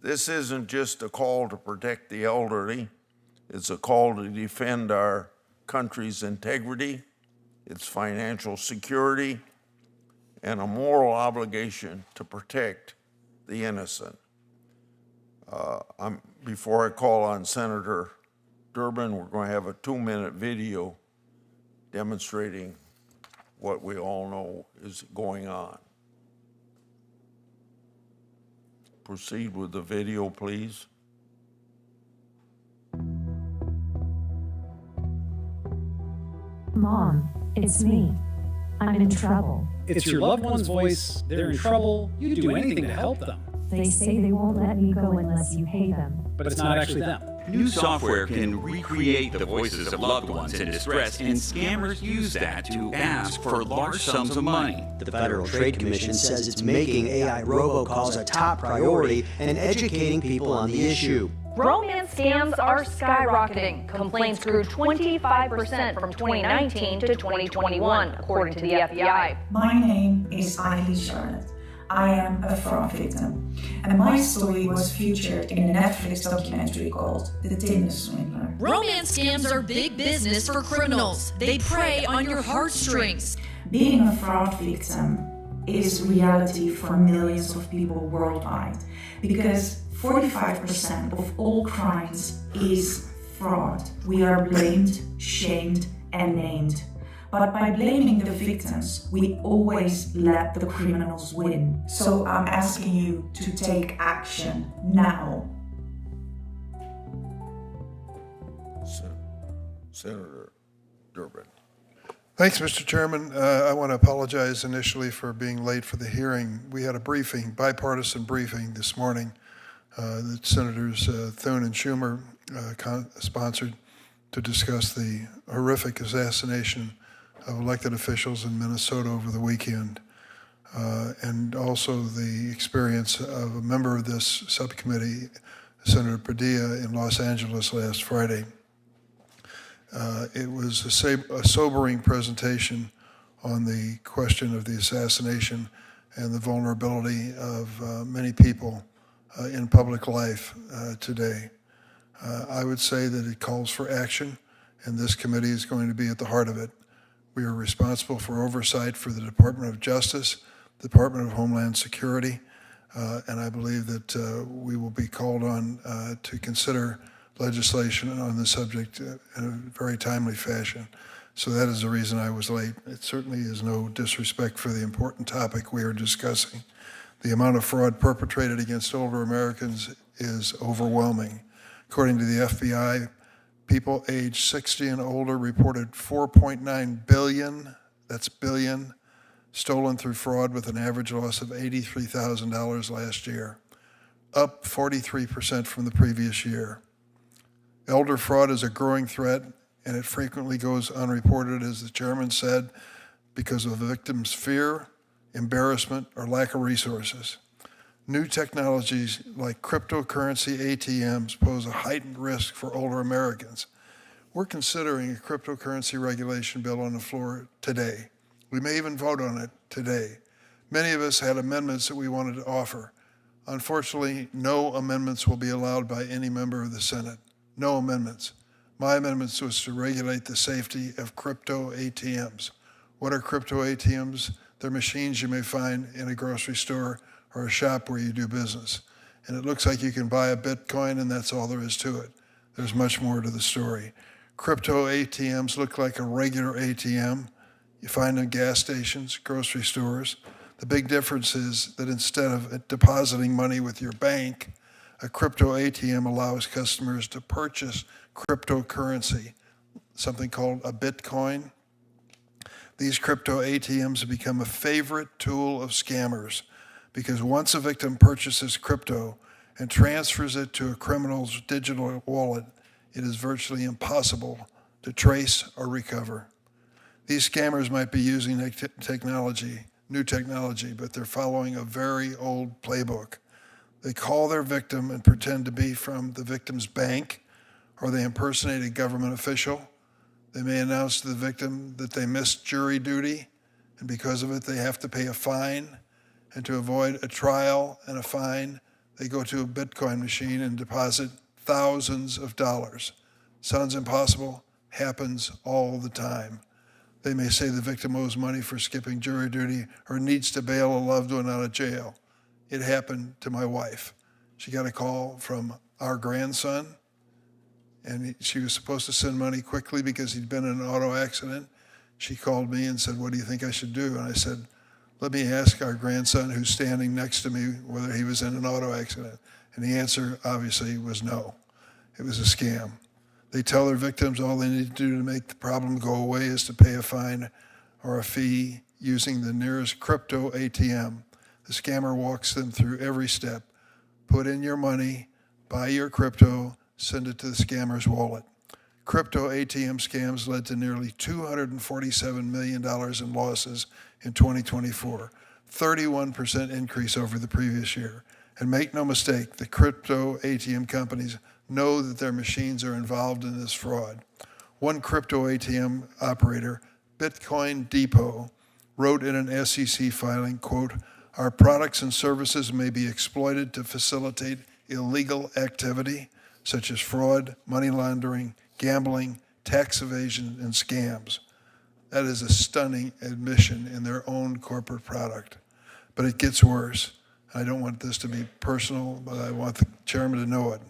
This isn't just a call to protect the elderly. It's a call to defend our country's integrity, its financial security, and a moral obligation to protect the innocent. Before I call on Senator Durbin, we're going to have a 2-minute video demonstrating what we all know is going on. Proceed with the video, please. Mom, it's me. I'm in trouble. It's your loved one's voice. They're in trouble. You'd do anything to help them. They say they won't let me go unless you pay them. But it's not actually them. New software can recreate the voices of loved ones in distress, and scammers use that to ask for large sums of money. The Federal Trade Commission says it's making AI robocalls a top priority and educating people on the issue. Romance scams are skyrocketing. Complaints grew 25% from 2019 to 2021, according to the FBI. My name is Eileen Charlotte. I am a fraud victim, and my story was featured in a Netflix documentary called The Tinder Swindler. Romance scams are big business for criminals. They prey on your heartstrings. Being a fraud victim is reality for millions of people worldwide, because 45% of all crimes is fraud. We are blamed, shamed, and named. But by blaming the victims, we always let the criminals win. So I'm asking you to take action now. Senator Durbin. Thanks, Mr. Chairman. I want to apologize initially for being late for the hearing. We had a briefing, bipartisan briefing this morning that Senators Thune and Schumer sponsored to discuss the horrific assassination of elected officials in Minnesota over the weekend, and also the experience of a member of this subcommittee, Senator Padilla, in Los Angeles last Friday. It was a sobering presentation on the question of the assassination and the vulnerability of many people in public life today. I would say that it calls for action, and this committee is going to be at the heart of it. We are responsible for oversight for the Department of Justice, the Department of Homeland Security, and I believe that we will be called on to consider legislation on the subject in a very timely fashion. So that is the reason I was late. It certainly is no disrespect for the important topic we are discussing. The amount of fraud perpetrated against older Americans is overwhelming. According to the FBI, people aged 60 and older reported 4.9 billion, that's billion, stolen through fraud with an average loss of $83,000 last year, up 43% from the previous year. Elder fraud is a growing threat, and it frequently goes unreported, as the chairman said, because of the victim's fear, embarrassment, or lack of resources. New technologies like cryptocurrency ATMs pose a heightened risk for older Americans. We're considering a cryptocurrency regulation bill on the floor today. We may even vote on it today. Many of us had amendments that we wanted to offer. Unfortunately, no amendments will be allowed by any member of the Senate. No amendments. My amendments was to regulate the safety of crypto ATMs. What are crypto ATMs? They're machines you may find in a grocery store or a shop where you do business. And it looks like you can buy a Bitcoin and that's all there is to it. There's much more to the story. Crypto ATMs look like a regular ATM. You find them in gas stations, grocery stores. The big difference is that instead of depositing money with your bank, a crypto ATM allows customers to purchase cryptocurrency, something called a Bitcoin. These crypto ATMs have become a favorite tool of scammers because once a victim purchases crypto and transfers it to a criminal's digital wallet, it is virtually impossible to trace or recover. These scammers might be using new technology, but they're following a very old playbook. They call their victim and pretend to be from the victim's bank, or they impersonate a government official. They may announce to the victim that they missed jury duty, and because of it, they have to pay a fine. And to avoid a trial and a fine, They go to a Bitcoin machine and deposit thousands of dollars. Sounds impossible, happens all the time. They may say the victim owes money for skipping jury duty or needs to bail a loved one out of jail. It happened to my wife. She got a call from our grandson, and she was supposed to send money quickly because he'd been in an auto accident. She called me and said, "What do you think I should do?" And I said, "Let me ask our grandson who's standing next to me whether he was in an auto accident." And the answer obviously was no. It was a scam. They tell their victims all they need to do to make the problem go away is to pay a fine or a fee using the nearest crypto ATM. The scammer walks them through every step. Put in your money, buy your crypto, send it to the scammer's wallet. Crypto ATM scams led to nearly $247 million in losses in 2024, 31% increase over the previous year. And make no mistake, the crypto ATM companies know that their machines are involved in this fraud. One crypto ATM operator, Bitcoin Depot, wrote in an SEC filing, quote, "Our products and services may be exploited to facilitate illegal activity such as fraud, money laundering, gambling, tax evasion, and scams." That is a stunning admission in their own corporate product. But it gets worse. I don't want this to be personal, but I want the chairman to know it.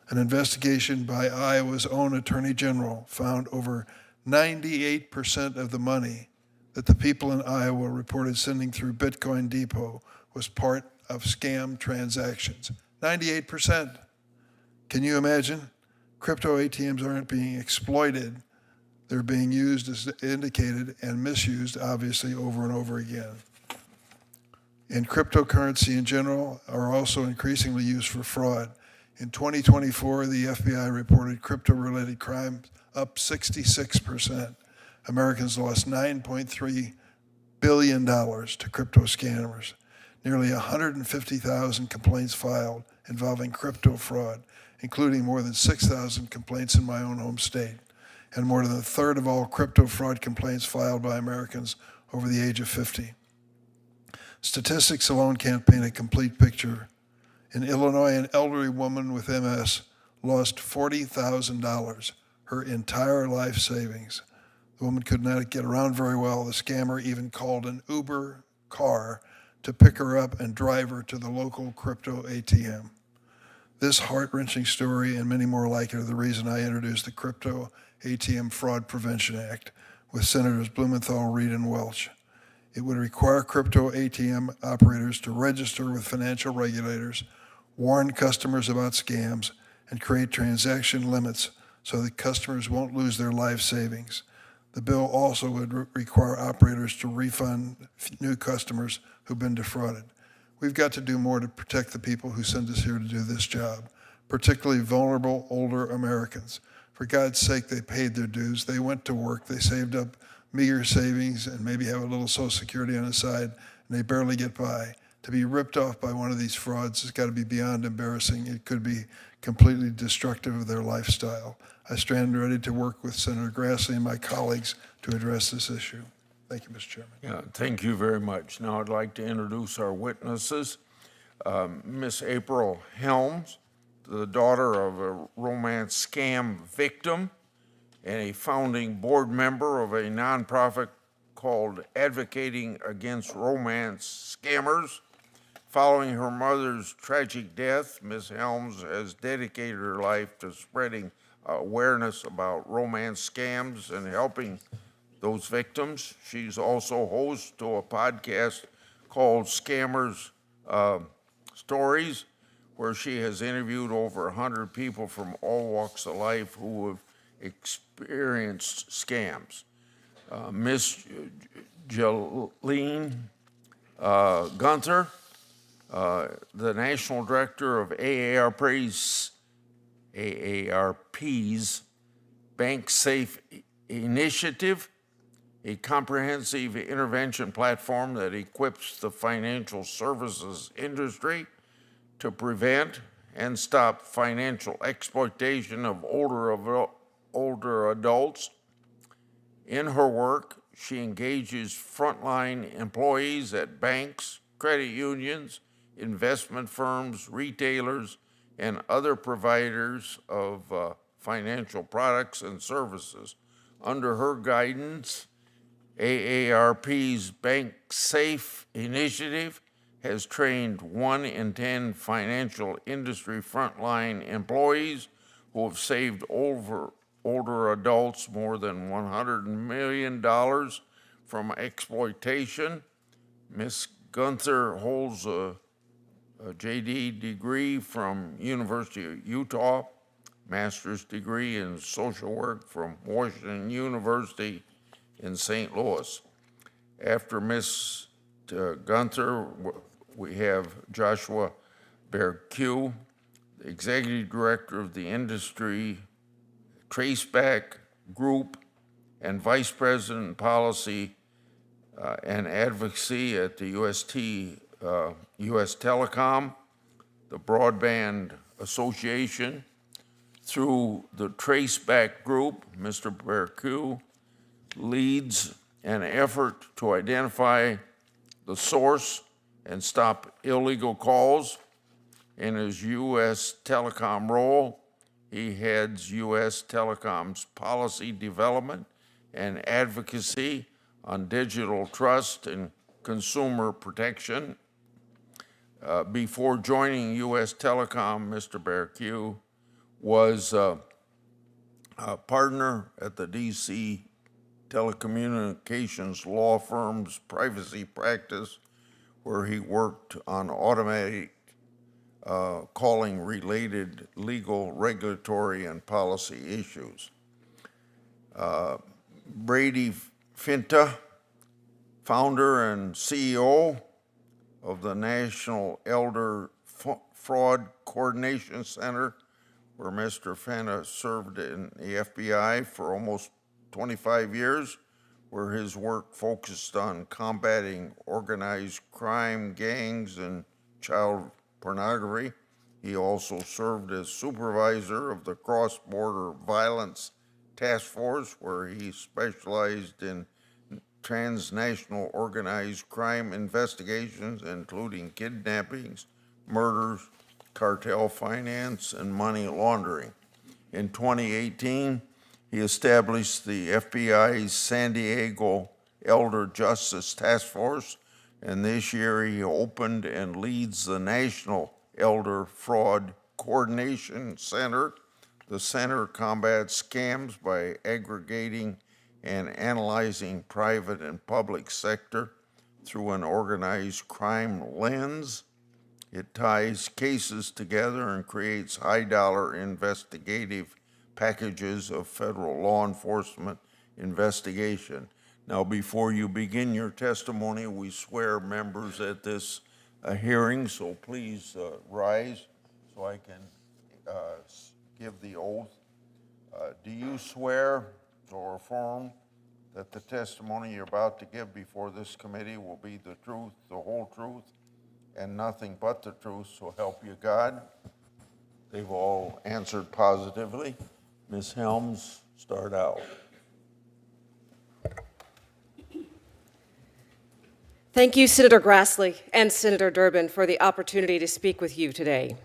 An investigation by Iowa's own Attorney General found over 98% of the money that the people in Iowa reported sending through Bitcoin Depot was part of scam transactions. 98%. Can you imagine? Crypto ATMs aren't being exploited. They're being used as indicated and misused, obviously, over and over again. And cryptocurrency in general are also increasingly used for fraud. In 2024, the FBI reported crypto-related crimes up 66%. Americans lost $9.3 billion to crypto scammers. Nearly 150,000 complaints filed involving crypto fraud, including more than 6,000 complaints in my own home state, and more than a third of all crypto fraud complaints filed by Americans over the age of 50. Statistics alone can't paint a complete picture. In Illinois, an elderly woman with MS lost $40,000, her entire life savings. The woman could not get around very well. The scammer even called an Uber car to pick her up and drive her to the local crypto ATM. This heart-wrenching story and many more like it are the reason I introduced the Crypto ATM Fraud Prevention Act with Senators Blumenthal, Reed, and Welch. It would require crypto ATM operators to register with financial regulators, warn customers about scams, and create transaction limits so that customers won't lose their life savings. The bill also would require operators to refund new customers who've been defrauded. We've got to do more to protect the people who send us here to do this job, particularly vulnerable older Americans. For God's sake, they paid their dues. They went to work. They saved up meager savings and maybe have a little Social Security on the side, and they barely get by. To be ripped off by one of these frauds has got to be beyond embarrassing. It could be completely destructive of their lifestyle. I stand ready to work with Senator Grassley and my colleagues to address this issue. Thank you, Mr. Chairman. Yeah, thank you very much. Now I'd like to introduce our witnesses. Miss April Helms, the daughter of a romance scam victim and a founding board member of a nonprofit called Advocating Against Romance Scammers. Following her mother's tragic death, Ms. Helms has dedicated her life to spreading awareness about romance scams and helping those victims. She's also host to a podcast called Scammers Stories, where she has interviewed over 100 people from all walks of life who have experienced scams. Ms. Jolene Gunther, the National Director of AARP's Bank Safe Initiative, a comprehensive intervention platform that equips the financial services industry to prevent and stop financial exploitation of older adults. In her work, she engages frontline employees at banks, credit unions, investment firms, retailers, and other providers of financial products and services. Under her guidance, AARP's Bank Safe initiative has trained 1 in 10 financial industry frontline employees who have saved older adults more than $100 million from exploitation. Ms. Gunther holds a JD degree from University of Utah, master's degree in social work from Washington University in St. Louis. After Ms. Gunther, we have Joshua Berque, the Executive Director of the Industry Traceback Group and Vice President Policy and Advocacy at the US Telecom, the Broadband Association. Through the Traceback Group, Mr. Berque leads an effort to identify the source and stop illegal calls. In his U.S. Telecom role, he heads U.S. Telecom's policy development and advocacy on digital trust and consumer protection. Before joining U.S. Telecom, Mr. Berque was a partner at the D.C. telecommunications law firm's privacy practice, where he worked on automatic calling related legal, regulatory, and policy issues. Brady Finta, founder and CEO of the National Elder Fraud Coordination Center, where Mr. Finta served in the FBI for almost 25 years, where his work focused on combating organized crime, gangs, and child pornography. He also served as supervisor of the Cross-Border Violence Task Force, where he specialized in transnational organized crime investigations, including kidnappings, murders, cartel finance, and money laundering. In 2018, he established the FBI's San Diego Elder Justice Task Force, and this year he opened and leads the National Elder Fraud Coordination Center. The center combats scams by aggregating and analyzing private and public sector through an organized crime lens. It ties cases together and creates high-dollar investigative packages of federal law enforcement investigation. Now, before you begin your testimony, we swear members at this hearing, so please rise so I can give the oath. Do you swear or affirm that the testimony you're about to give before this committee will be the truth, the whole truth, and nothing but the truth, so help you God? They've all answered positively. Ms. Helms, start out. Thank you, Senator Grassley and Senator Durbin, for the opportunity to speak with you today.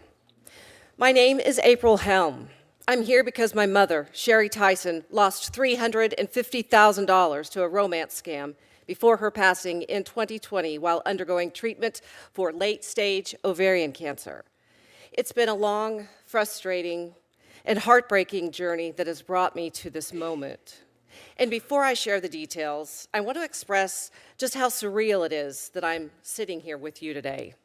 My name is April Helm. I'm here because my mother, Sherry Tyson, lost $350,000 to a romance scam before her passing in 2020 while undergoing treatment for late-stage ovarian cancer. It's been a long, frustrating, and heartbreaking journey that has brought me to this moment. And before I share the details, I want to express just how surreal it is that I'm sitting here with you today.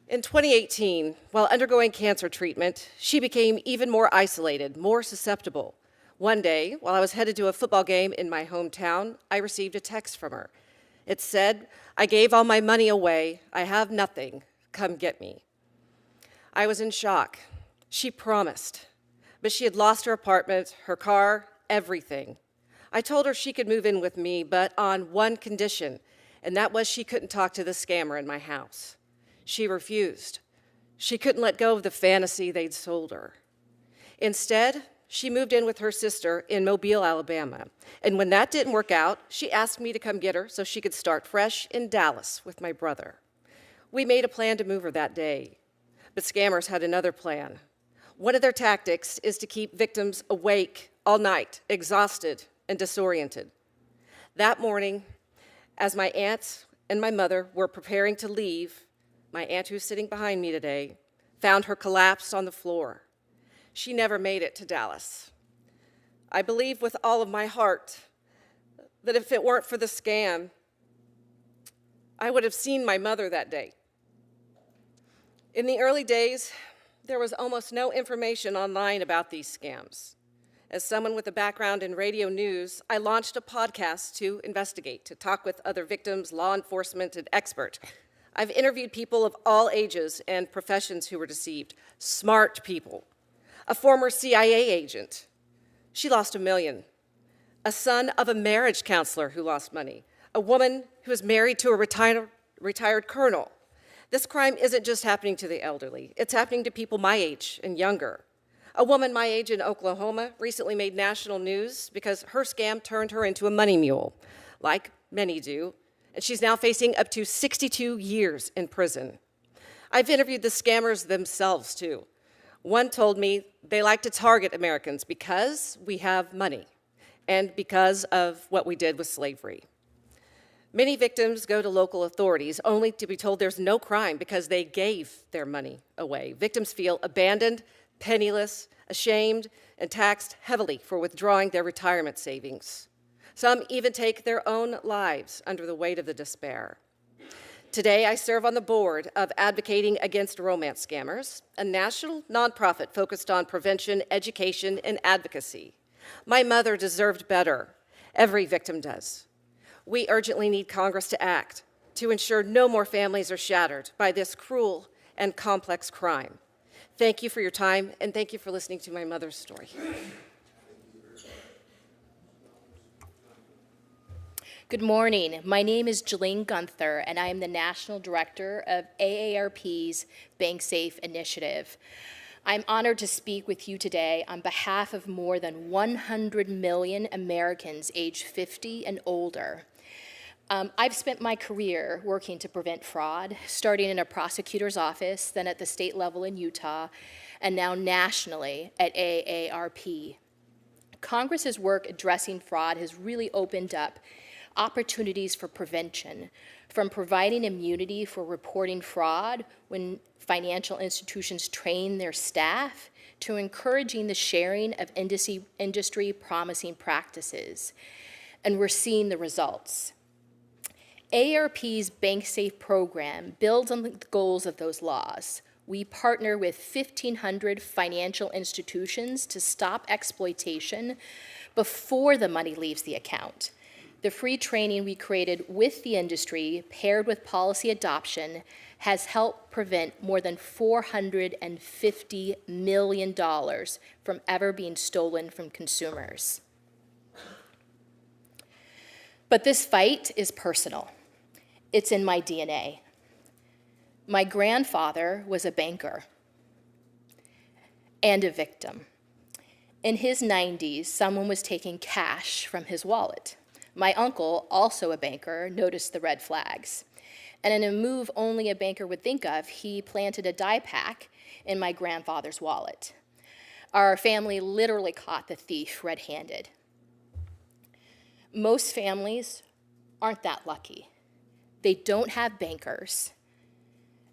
In 2018, while undergoing cancer treatment, she became even more isolated, more susceptible. One day, while I was headed to a football game in my hometown, I received a text from her. It said, "I gave all my money away. I have nothing. Come get me." I was in shock. She promised, but she had lost her apartment, her car, everything. I told her she could move in with me, but on one condition, and that was she couldn't talk to the scammer in my house. She refused. She couldn't let go of the fantasy they'd sold her. Instead, she moved in with her sister in Mobile, Alabama. And when that didn't work out, she asked me to come get her so she could start fresh in Dallas with my brother. We made a plan to move her that day, but scammers had another plan. One of their tactics is to keep victims awake all night, exhausted and disoriented. That morning, as my aunt and my mother were preparing to leave, my aunt, who's sitting behind me today, found her collapsed on the floor. She never made it to Dallas. I believe with all of my heart that if it weren't for the scam, I would have seen my mother that day. In the early days, there was almost no information online about these scams. As someone with a background in radio news, I launched a podcast to investigate, to talk with other victims, law enforcement, and experts. I've interviewed people of all ages and professions who were deceived, smart people, a former CIA agent. She lost $1 million. A son of a marriage counselor who lost money. A woman who was married to a retired colonel. This crime isn't just happening to the elderly. It's happening to people my age and younger. A woman my age in Oklahoma recently made national news because her scam turned her into a money mule, like many do, and she's now facing up to 62 years in prison. I've interviewed the scammers themselves, too. One told me they like to target Americans because we have money and because of what we did with slavery. Many victims go to local authorities only to be told there's no crime because they gave their money away. Victims feel abandoned, penniless, ashamed, and taxed heavily for withdrawing their retirement savings. Some even take their own lives under the weight of the despair. Today, I serve on the board of Advocating Against Romance Scammers, a national nonprofit focused on prevention, education, and advocacy. My mother deserved better. Every victim does. We urgently need Congress to act to ensure no more families are shattered by this cruel and complex crime. Thank you for your time, and thank you for listening to my mother's story. Good morning. My name is Jelaine Gunther, and I am the National Director of AARP's Bank Safe Initiative. I'm honored to speak with you today on behalf of more than 100 million Americans aged 50 and older. I've spent my career working to prevent fraud, starting in a prosecutor's office, then at the state level in Utah, and now nationally at AARP. Congress's work addressing fraud has really opened up opportunities for prevention, from providing immunity for reporting fraud when financial institutions train their staff, to encouraging the sharing of industry promising practices. And we're seeing the results. AARP's Bank Safe program builds on the goals of those laws. We partner with 1,500 financial institutions to stop exploitation before the money leaves the account. The free training we created with the industry, paired with policy adoption, has helped prevent more than $450 million from ever being stolen from consumers. But this fight is personal. It's in my DNA. My grandfather was a banker and a victim. In his 90s, someone was taking cash from his wallet. My uncle, also a banker, noticed the red flags. And in a move only a banker would think of, he planted a die pack in my grandfather's wallet. Our family literally caught the thief red-handed. Most families aren't that lucky. They don't have bankers,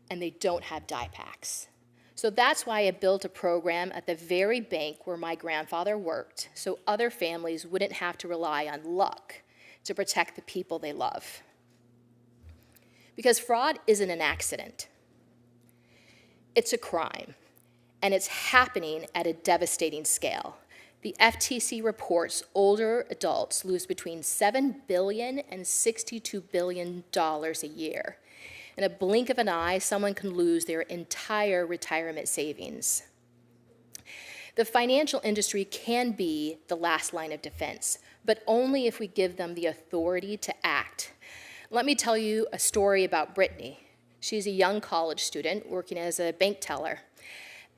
and they don't have die packs. So that's why I built a program at the very bank where my grandfather worked, so other families wouldn't have to rely on luck to protect the people they love. Because fraud isn't an accident. It's a crime, and it's happening at a devastating scale. The FTC reports older adults lose between $7 billion and $62 billion a year. In a blink of an eye, someone can lose their entire retirement savings. The financial industry can be the last line of defense, but only if we give them the authority to act. Let me tell you a story about Brittany. She's a young college student working as a bank teller.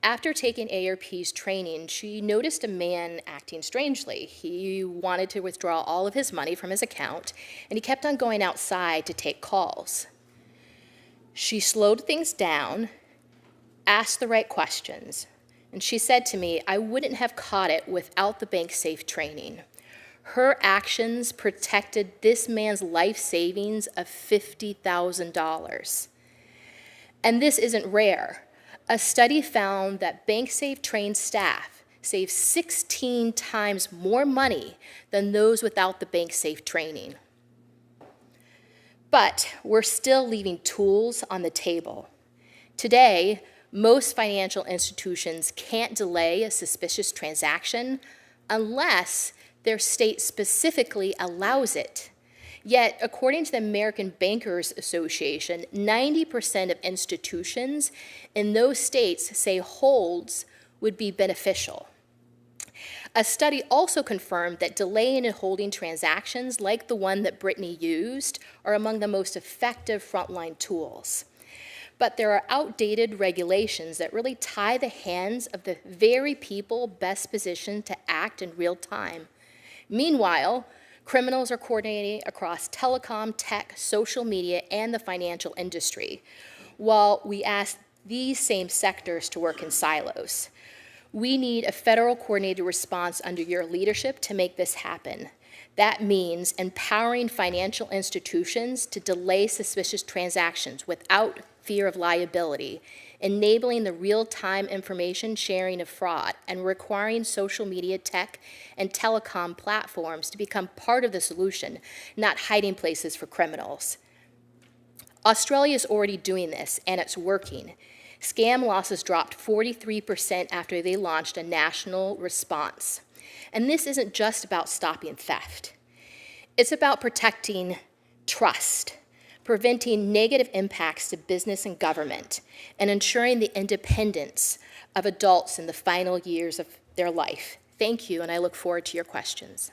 After taking AARP's training, she noticed a man acting strangely. He wanted to withdraw all of his money from his account, and he kept on going outside to take calls. She slowed things down, asked the right questions, and she said to me, I wouldn't have caught it without the bank safe training. Her actions protected this man's life savings of $50,000. And this isn't rare. A study found that bank safe trained staff save 16 times more money than those without the bank safe training. But we're still leaving tools on the table. Today, most financial institutions can't delay a suspicious transaction unless their state specifically allows it. Yet, according to the American Bankers Association, 90% of institutions in those states say holds would be beneficial. A study also confirmed that delaying and holding transactions like the one that Brittany used are among the most effective frontline tools. But there are outdated regulations that really tie the hands of the very people best positioned to act in real time. Meanwhile, criminals are coordinating across telecom, tech, social media, and the financial industry, while we ask these same sectors to work in silos. We need a federal coordinated response under your leadership to make this happen. That means empowering financial institutions to delay suspicious transactions without fear of liability, enabling the real-time information sharing of fraud, and requiring social media, tech, and telecom platforms to become part of the solution, not hiding places for criminals. Australia is already doing this, and it's working. Scam losses dropped 43% after they launched a national response. And this isn't just about stopping theft. It's about protecting trust, preventing negative impacts to business and government, and ensuring the independence of adults in the final years of their life. Thank you, and I look forward to your questions.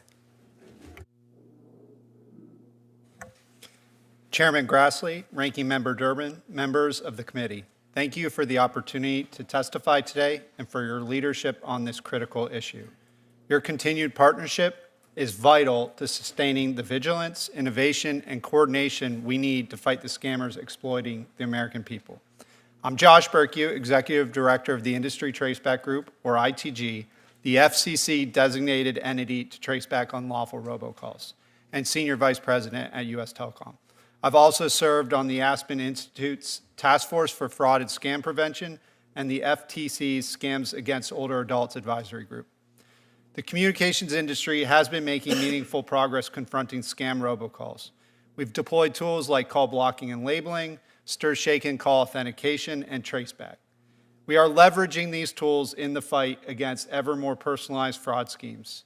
Chairman Grassley, Ranking Member Durbin, members of the committee, thank you for the opportunity to testify today and for your leadership on this critical issue. Your continued partnership is vital to sustaining the vigilance, innovation, and coordination we need to fight the scammers exploiting the American people. I'm Josh Berkue, Executive Director of the Industry Traceback Group, or ITG, the FCC designated entity to trace back unlawful robocalls, and Senior Vice President at U.S. Telecom. I've also served on the Aspen Institute's Task Force for Fraud and Scam Prevention and the FTC's Scams Against Older Adults Advisory Group. The communications industry has been making meaningful progress confronting scam robocalls. We've deployed tools like call blocking and labeling, stir-shaken call authentication, and traceback. We are leveraging these tools in the fight against ever more personalized fraud schemes.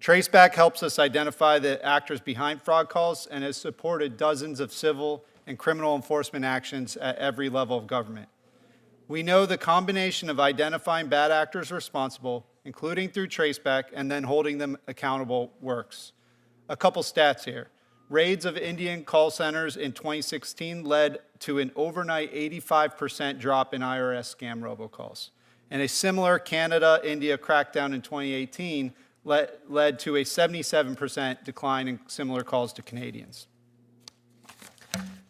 Traceback helps us identify the actors behind fraud calls and has supported dozens of civil and criminal enforcement actions at every level of government. We know the combination of identifying bad actors responsible, including through traceback, and then holding them accountable works. A couple stats here. Raids of Indian call centers in 2016 led to an overnight 85% drop in IRS scam robocalls. And a similar Canada-India crackdown in 2018 led to a 77% decline in similar calls to Canadians.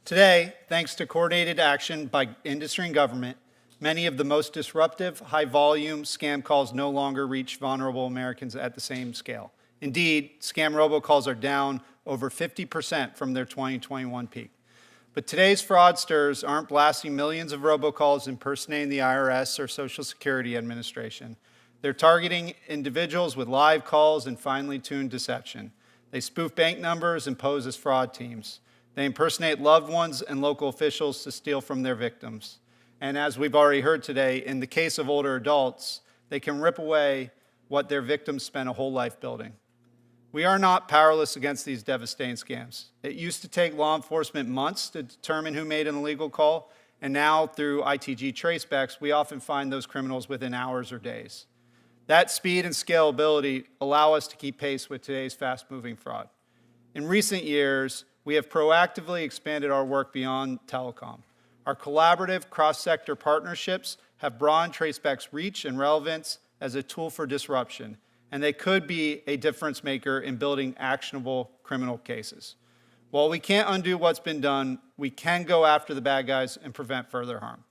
Today, thanks to coordinated action by industry and government, many of the most disruptive, high-volume scam calls no longer reach vulnerable Americans at the same scale. Indeed, scam robocalls are down over 50% from their 2021 peak. But today's fraudsters aren't blasting millions of robocalls impersonating the IRS or Social Security Administration. They're targeting individuals with live calls and finely tuned deception. They spoof bank numbers and pose as fraud teams. They impersonate loved ones and local officials to steal from their victims. And as we've already heard today, in the case of older adults, they can rip away what their victims spent a whole life building. We are not powerless against these devastating scams. It used to take law enforcement months to determine who made an illegal call, and now through ITG tracebacks, we often find those criminals within hours or days. That speed and scalability allow us to keep pace with today's fast-moving fraud. In recent years, we have proactively expanded our work beyond telecom. Our collaborative cross-sector partnerships have broadened traceback's reach and relevance as a tool for disruption, and they could be a difference maker in building actionable criminal cases. While we can't undo what's been done, we can go after the bad guys and prevent further harm.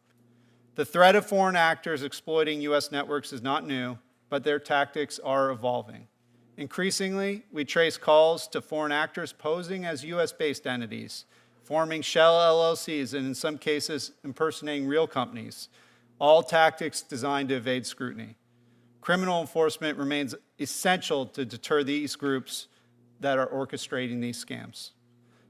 The threat of foreign actors exploiting U.S. networks is not new, but their tactics are evolving. Increasingly, we trace calls to foreign actors posing as U.S.-based entities, forming shell LLCs, and in some cases, impersonating real companies, all tactics designed to evade scrutiny. Criminal enforcement remains essential to deter these groups that are orchestrating these scams.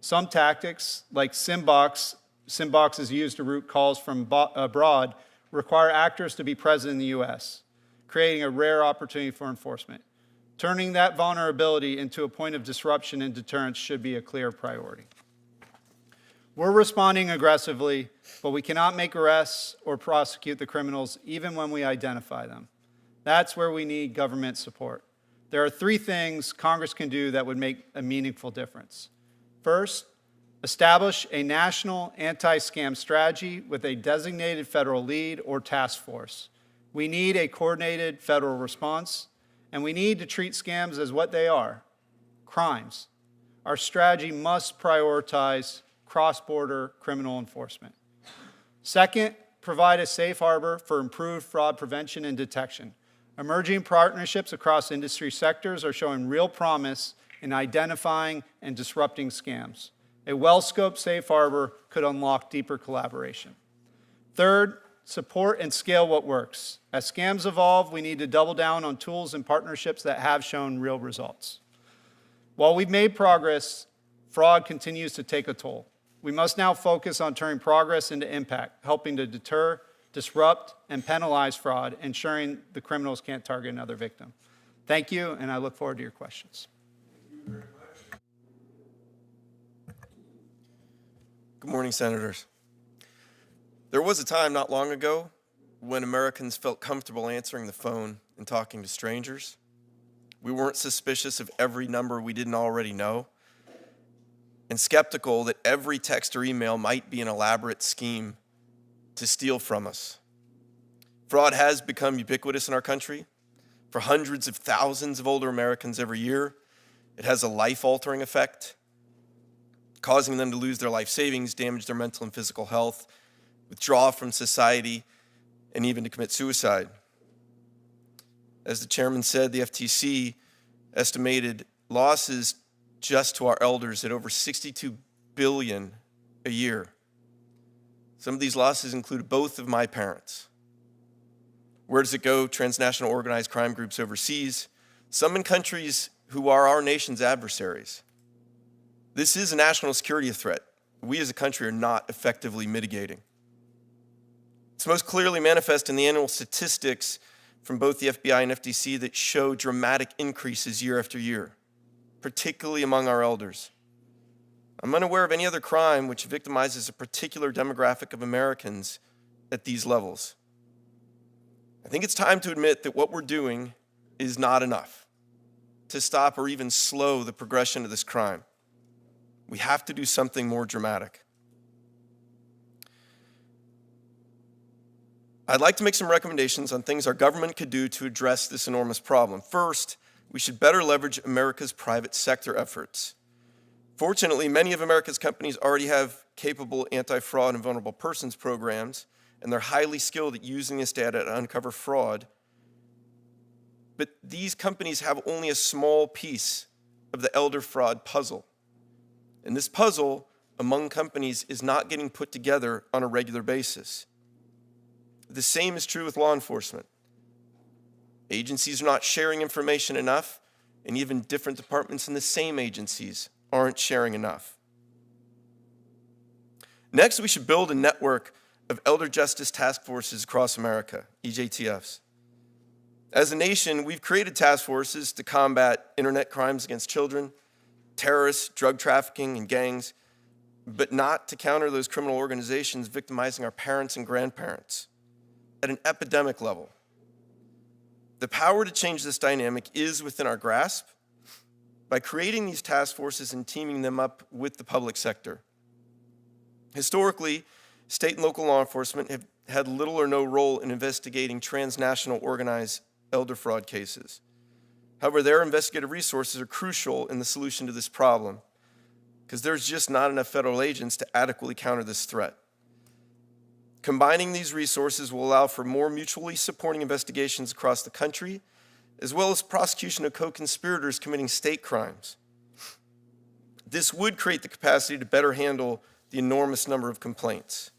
Some tactics, like Simbox is used to route calls from abroad, require actors to be present in the U.S., creating a rare opportunity for enforcement. Turning that vulnerability into a point of disruption and deterrence should be a clear priority. We're responding aggressively, but we cannot make arrests or prosecute the criminals even when we identify them. That's where we need government support. There are 3 things Congress can do that would make a meaningful difference. First, establish a national anti-scam strategy with a designated federal lead or task force. We need a coordinated federal response, and we need to treat scams as what they are, crimes. Our strategy must prioritize cross-border criminal enforcement. Second, provide a safe harbor for improved fraud prevention and detection. Emerging partnerships across industry sectors are showing real promise in identifying and disrupting scams. A well-scoped safe harbor could unlock deeper collaboration. Third, support and scale what works. As scams evolve, we need to double down on tools and partnerships that have shown real results. While we've made progress, fraud continues to take a toll. We must now focus on turning progress into impact, helping to deter, disrupt, and penalize fraud, ensuring the criminals can't target another victim. Thank you, and I look forward to your questions. Good morning, Senators. There was a time not long ago when Americans felt comfortable answering the phone and talking to strangers. We weren't suspicious of every number we didn't already know, and skeptical that every text or email might be an elaborate scheme to steal from us. Fraud has become ubiquitous in our country. For hundreds of thousands of older Americans every year, it has a life-altering effect, causing them to lose their life savings, damage their mental and physical health, withdraw from society, and even to commit suicide. As the chairman said, the FTC estimated losses just to our elders at over $62 billion a year. Some of these losses include both of my parents. Where does it go? Transnational organized crime groups overseas, some in countries who are our nation's adversaries. This is a national security threat we as a country are not effectively mitigating. It's most clearly manifest in the annual statistics from both the FBI and FTC that show dramatic increases year after year, particularly among our elders. I'm unaware of any other crime which victimizes a particular demographic of Americans at these levels. I think it's time to admit that what we're doing is not enough to stop or even slow the progression of this crime. We have to do something more dramatic. I'd like to make some recommendations on things our government could do to address this enormous problem. First, we should better leverage America's private sector efforts. Fortunately, many of America's companies already have capable anti-fraud and vulnerable persons programs, and they're highly skilled at using this data to uncover fraud. But these companies have only a small piece of the elder fraud puzzle. And this puzzle among companies is not getting put together on a regular basis. The same is true with law enforcement. Agencies are not sharing information enough, and even different departments in the same agencies aren't sharing enough. Next, we should build a network of elder justice task forces across America, EJTFs. As a nation, we've created task forces to combat internet crimes against children, terrorists, drug trafficking, and gangs, but not to counter those criminal organizations victimizing our parents and grandparents at an epidemic level. The power to change this dynamic is within our grasp by creating these task forces and teaming them up with the public sector. Historically, state and local law enforcement have had little or no role in investigating transnational organized elder fraud cases. However, their investigative resources are crucial in the solution to this problem, because there's just not enough federal agents to adequately counter this threat. Combining these resources will allow for more mutually supporting investigations across the country, as well as prosecution of co-conspirators committing state crimes. This would create the capacity to better handle the enormous number of complaints.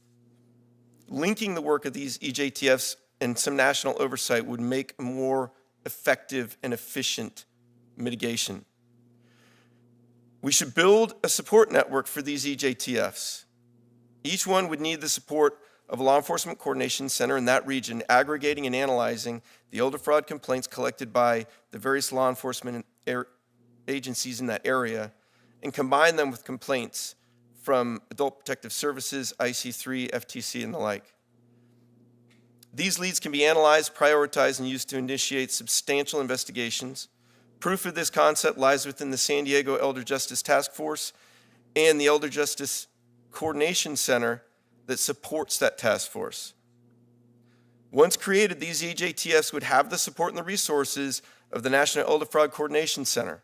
Linking the work of these EJTFs and some national oversight would make a more effective and efficient mitigation. We should build a support network for these EJTFs. Each one would need the support of a law enforcement coordination center in that region, aggregating and analyzing the elder fraud complaints collected by the various law enforcement agencies in that area, and combine them with complaints from Adult Protective Services, IC3, FTC, and the like. These leads can be analyzed, prioritized, and used to initiate substantial investigations. Proof of this concept lies within the San Diego Elder Justice Task Force and the Elder Justice Coordination Center that supports that task force. Once created, these EJTFs would have the support and the resources of the National Elder Fraud Coordination Center,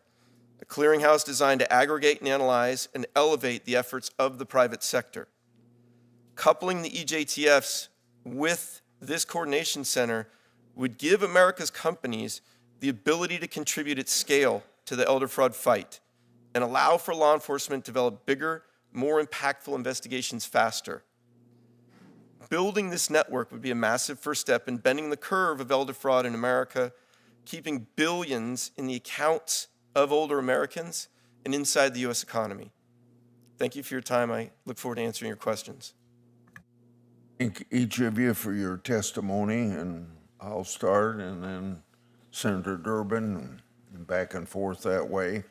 a clearinghouse designed to aggregate and analyze and elevate the efforts of the private sector. Coupling the EJTFs with this coordination center would give America's companies the ability to contribute at scale to the elder fraud fight and allow for law enforcement to develop bigger, more impactful investigations faster. Building this network would be a massive first step in bending the curve of elder fraud in America, keeping billions in the accounts of older Americans and inside the U.S. economy. Thank you for your time. I look forward to answering your questions. Thank each of you for your testimony, and I'll start, and then Senator Durbin, and back and forth that way.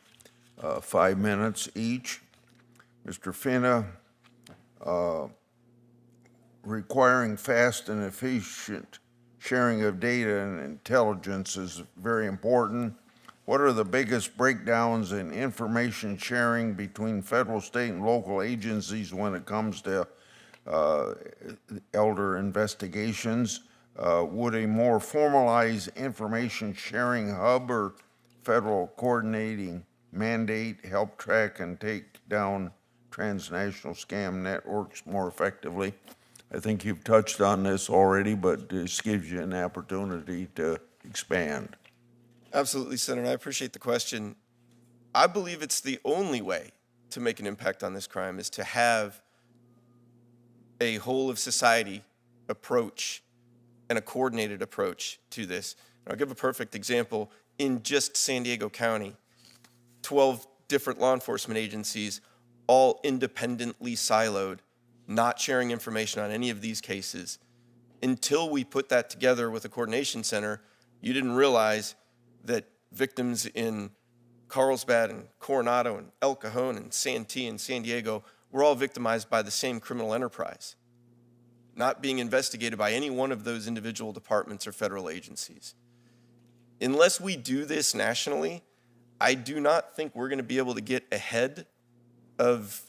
5 minutes each. Mr. Finna, requiring fast and efficient sharing of data and intelligence is very important. What are the biggest breakdowns in information sharing between federal, state, and local agencies when it comes to elder investigations? Would a more formalized information sharing hub or federal coordinating mandate help track and take down transnational scam networks more effectively? I think you've touched on this already, but this gives you an opportunity to expand. Absolutely, Senator. I appreciate the question. I believe it's the only way to make an impact on this crime is to have a whole of society approach and a coordinated approach to this. And I'll give a perfect example. In just San Diego County, 12 different law enforcement agencies, all independently siloed, not sharing information on any of these cases. Until we put that together with a coordination center, you didn't realize that victims in Carlsbad and Coronado and El Cajon and Santee and San Diego were all victimized by the same criminal enterprise, not being investigated by any one of those individual departments or federal agencies. Unless we do this nationally, I do not think we're going to be able to get ahead of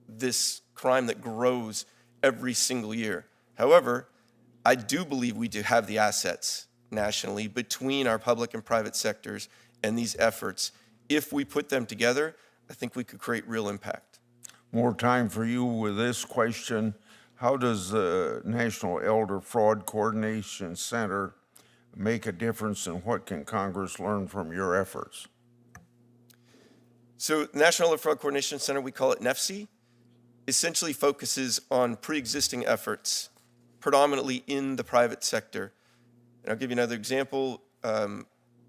this crime that grows every single year. However, I do believe we do have the assets nationally between our public and private sectors and these efforts. If we put them together, I think we could create real impact. More time for you with this question. How does the National Elder Fraud Coordination Center make a difference, and what can Congress learn from your efforts? So the National Elder Fraud Coordination Center, we call it NEFC, essentially focuses on pre-existing efforts, predominantly in the private sector. And I'll give you another example.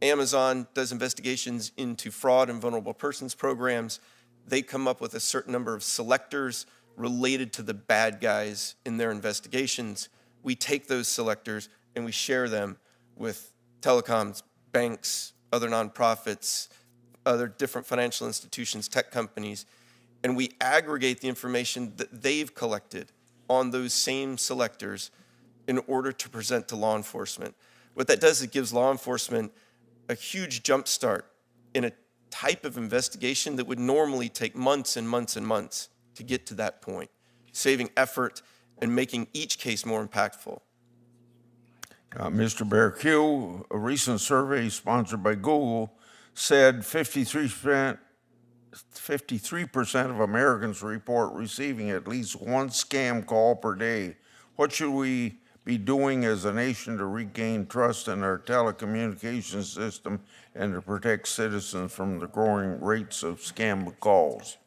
Amazon does investigations into fraud and vulnerable persons programs. They come up with a certain number of selectors related to the bad guys in their investigations. We take those selectors and we share them with telecoms, banks, other nonprofits, other different financial institutions, tech companies, and we aggregate the information that they've collected on those same selectors in order to present to law enforcement. What that does is it gives law enforcement a huge jump start in a type of investigation that would normally take months and months and months to get to that point, saving effort and making each case more impactful. Mr. Berque, a recent survey sponsored by Google said 53% 53% of Americans report receiving at least one scam call per day. What should we be doing as a nation to regain trust in our telecommunications system and to protect citizens from the growing rates of scam calls?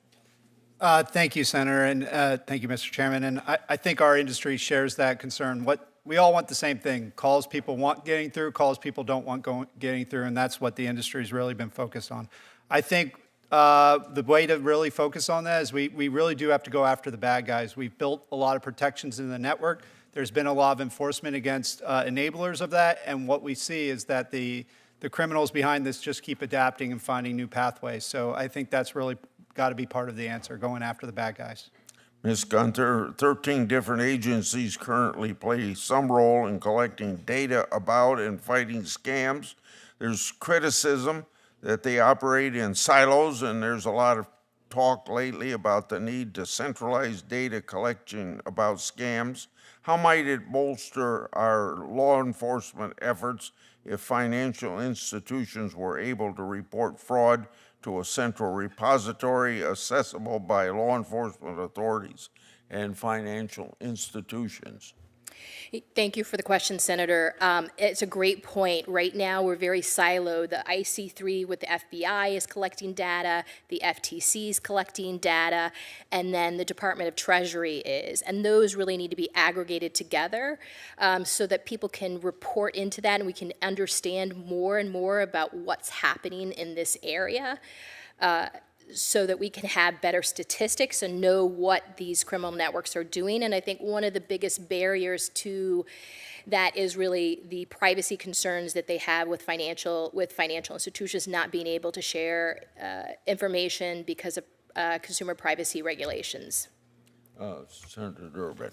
Thank you, Senator, and thank you, Mr. Chairman. And I think our industry shares that concern. We all want the same thing: calls people want getting through, calls people don't want getting through, and that's what the industry has really been focused on. I think the way to really focus on that is we really do have to go after the bad guys. We've built a lot of protections in the network. There's been a lot of enforcement against enablers of that, and what we see is that the criminals behind this just keep adapting and finding new pathways. So I think that's really got to be part of the answer, going after the bad guys. Ms. Gunther, 13 different agencies currently play some role in collecting data about and fighting scams. There's criticism that they operate in silos, and there's a lot of talk lately about the need to centralize data collection about scams. How might it bolster our law enforcement efforts if financial institutions were able to report fraud to a central repository accessible by law enforcement authorities and financial institutions? Thank you for the question, Senator. It's a great point. Right now, we're very siloed. The IC3 with the FBI is collecting data, the FTC is collecting data, and then the Department of Treasury is. And those really need to be aggregated together so that people can report into that and we can understand more and more about what's happening in this area. So that we can have better statistics and know what these criminal networks are doing. And I think one of the biggest barriers to that is really the privacy concerns that they have with financial institutions not being able to share information because of consumer privacy regulations. Senator Durbin.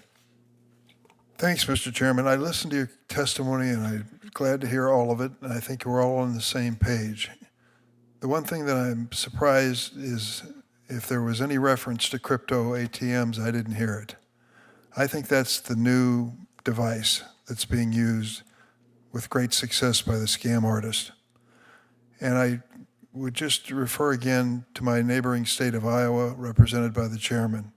Thanks, Mr. Chairman. I listened to your testimony, and I'm glad to hear all of it, and I think we're all on the same page. The one thing that I'm surprised is if there was any reference to crypto ATMs, I didn't hear it. I think that's the new device that's being used with great success by the scam artist. And I would just refer again to my neighboring state of Iowa, represented by the chairman.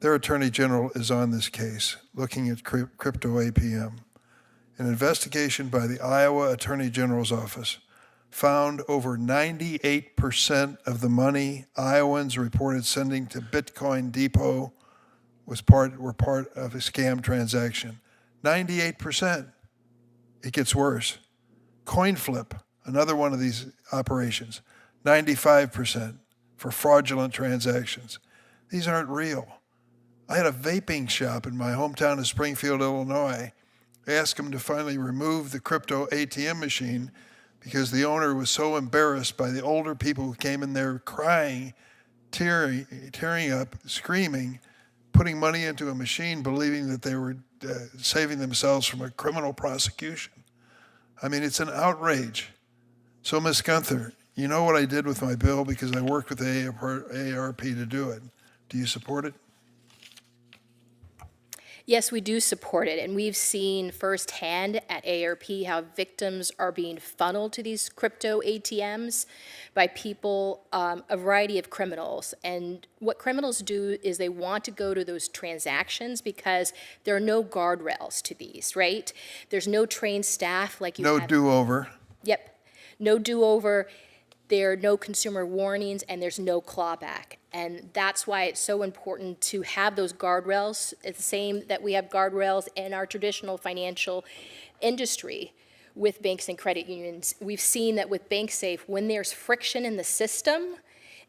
Their attorney general is on this case, looking at crypto ATM. An investigation by the Iowa Attorney General's office found over 98% of the money Iowans reported sending to Bitcoin Depot were part of a scam transaction. 98%. It gets worse. CoinFlip, another one of these operations, 95% for fraudulent transactions. These aren't real. I had a vaping shop in my hometown of Springfield, Illinois. I asked them to finally remove the crypto ATM machine because the owner was so embarrassed by the older people who came in there crying, tearing up, screaming, putting money into a machine, believing that they were saving themselves from a criminal prosecution. I mean, it's an outrage. So, Ms. Gunther, you know what I did with my bill because I worked with AARP to do it. Do you support it? Yes, we do support it, and we've seen firsthand at AARP how victims are being funneled to these crypto ATMs by people, a variety of criminals. And what criminals do is they want to go to those transactions because there are no guardrails to these, right? There's no trained staff like you have. No do-over. Yep, no do-over. There are no consumer warnings, and there's no clawback. And that's why it's so important to have those guardrails. It's the same that we have guardrails in our traditional financial industry with banks and credit unions. We've seen that with BankSafe, when there's friction in the system,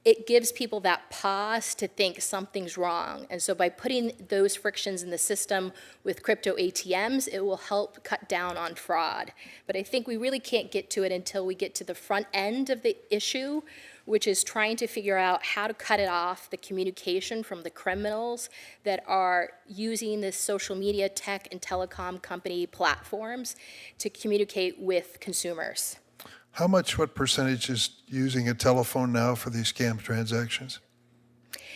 it gives people that pause to think something's wrong. And so by putting those frictions in the system with crypto ATMs, it will help cut down on fraud. But I think we really can't get to it until we get to the front end of the issue, which is trying to figure out how to cut it off, the communication from the criminals that are using this social media tech and telecom company platforms to communicate with consumers. What percentage is using a telephone now for these scam transactions?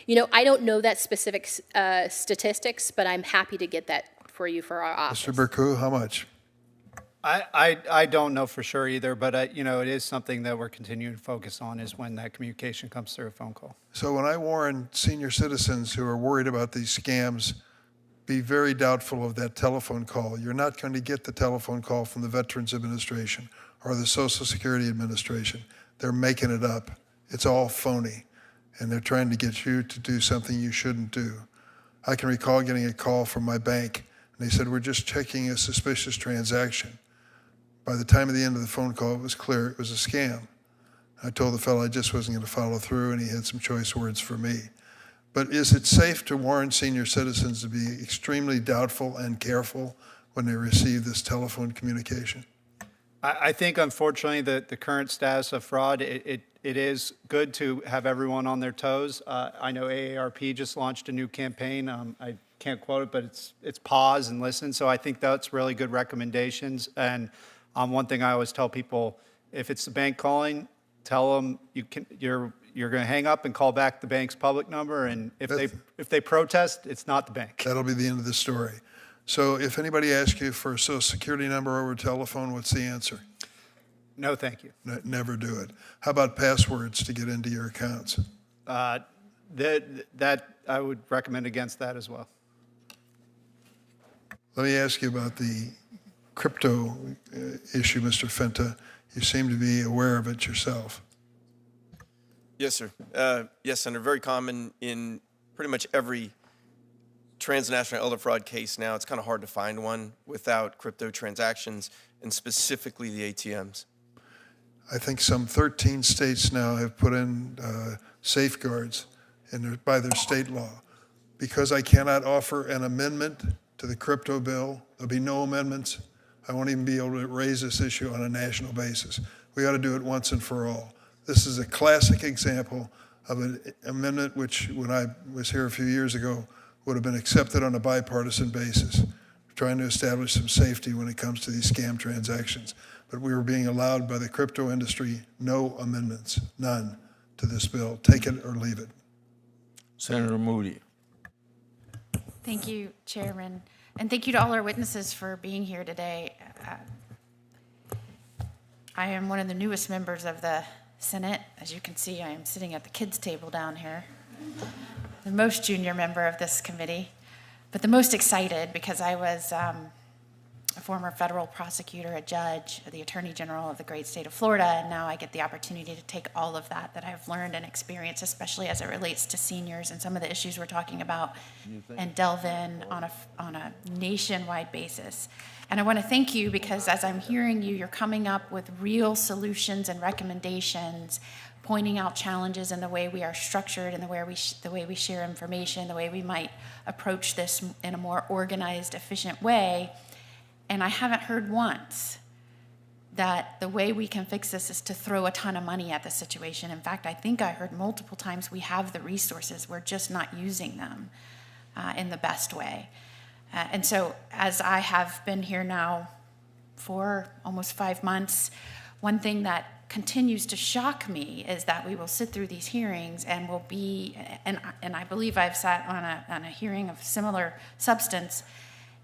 You know, I don't know that specific statistics, but I'm happy to get that for you for our office. Mr. Burku, how much? I don't know for sure either, but it is something that we're continuing to focus on is when that communication comes through a phone call. So when I warn senior citizens who are worried about these scams, be very doubtful of that telephone call. You're not going to get the telephone call from the Veterans Administration or the Social Security Administration. They're making it up. It's all phony, and they're trying to get you to do something you shouldn't do. I can recall getting a call from my bank, and they said, we're just checking a suspicious transaction. By the time of the end of the phone call, it was clear it was a scam. I told the fellow I just wasn't going to follow through, and he had some choice words for me. But is it safe to warn senior citizens to be extremely doubtful and careful when they receive this telephone communication? I think, unfortunately, the current status of fraud, it is good to have everyone on their toes. I know AARP just launched a new campaign. I can't quote it, but it's pause and listen. So I think that's really good recommendations. And one thing I always tell people, if it's the bank calling, tell them you're going to hang up and call back the bank's public number. And if they protest, it's not the bank. That'll be the end of the story. So if anybody asks you for a Social Security number over telephone, what's the answer? No, thank you. Never do it. How about passwords to get into your accounts? That I would recommend against that as well. Let me ask you about the crypto issue, Mr. Fenta. You seem to be aware of it yourself. Yes, sir. Yes, Senator. Very common in pretty much every transnational elder fraud case now. It's kind of hard to find one without crypto transactions, and specifically the ATMs. I think some 13 states now have put in safeguards by their state law. Because I cannot offer an amendment to the crypto bill, there'll be no amendments. I won't even be able to raise this issue on a national basis. We ought to do it once and for all. This is a classic example of an amendment which, when I was here a few years ago, would have been accepted on a bipartisan basis, trying to establish some safety when it comes to these scam transactions. But we were being allowed by the crypto industry no amendments, none, to this bill. Take it or leave it. Senator Moody. Thank you, Chairman. And thank you to all our witnesses for being here today. I am one of the newest members of the Senate. As you can see, I am sitting at the kids' table down here. The most junior member of this committee, but the most excited because I was a former federal prosecutor, a judge, the Attorney General of the great state of Florida, and now I get the opportunity to take all of that I've learned and experienced, especially as it relates to seniors and some of the issues we're talking about, and delve in on a nationwide basis. And I want to thank you because as I'm hearing you, you're coming up with real solutions and recommendations, pointing out challenges in the way we are structured and the way we share information, the way we might approach this in a more organized, efficient way. And I haven't heard once that the way we can fix this is to throw a ton of money at the situation. In fact, I think I heard multiple times we have the resources, we're just not using them in the best way. And so as I have been here now for almost 5 months, one thing that continues to shock me is that we will sit through these hearings and will be, and I believe I've sat on a hearing of similar substance,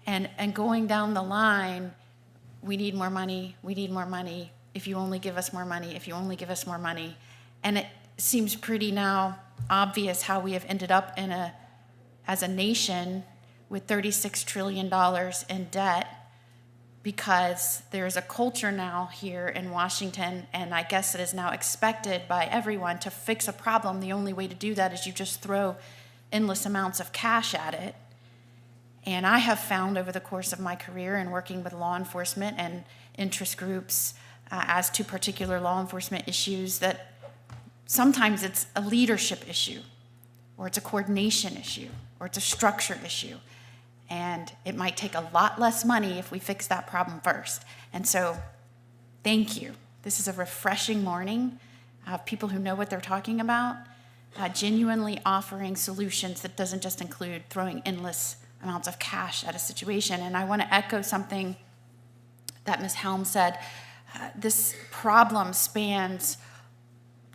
and going down the line, we need more money, if you only give us more money, if you only give us more money. And it seems pretty now obvious how we have ended up as a nation with $36 trillion in debt, because there's a culture now here in Washington, and I guess it is now expected by everyone to fix a problem. The only way to do that is you just throw endless amounts of cash at it. And I have found over the course of my career in working with law enforcement and interest groups as to particular law enforcement issues that sometimes it's a leadership issue, or it's a coordination issue, or it's a structure issue. And it might take a lot less money if we fix that problem first. And so, thank you. This is a refreshing morning of people who know what they're talking about, genuinely offering solutions that doesn't just include throwing endless amounts of cash at a situation. And I want to echo something that Ms. Helm said. This problem spans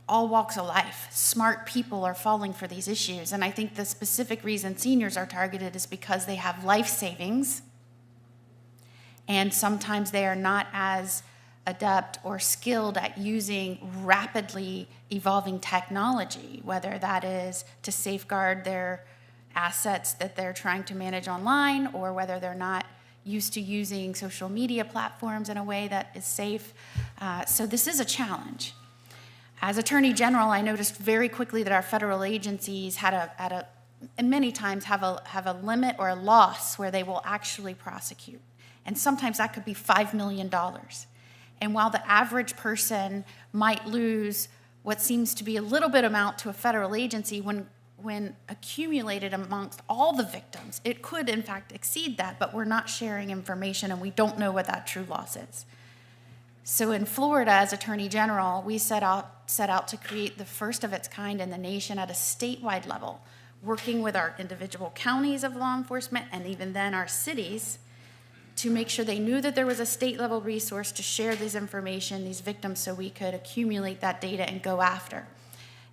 all walks of life. Smart people are falling for these issues. And I think the specific reason seniors are targeted is because they have life savings And sometimes they are not as adept or skilled at using rapidly evolving technology, whether that is to safeguard their assets that they're trying to manage online, or whether they're not used to using social media platforms in a way that is safe. So this is a challenge. As Attorney General, I noticed very quickly that our federal agencies and many times have a limit or a loss where they will actually prosecute. And sometimes that could be $5 million. And while the average person might lose what seems to be a little bit amount to a federal agency, when accumulated amongst all the victims, it could in fact exceed that, but we're not sharing information and we don't know what that true loss is. So in Florida, as Attorney General, we set out to create the first of its kind in the nation at a statewide level, working with our individual counties of law enforcement and even then our cities to make sure they knew that there was a state-level resource to share this information, these victims, so we could accumulate that data and go after.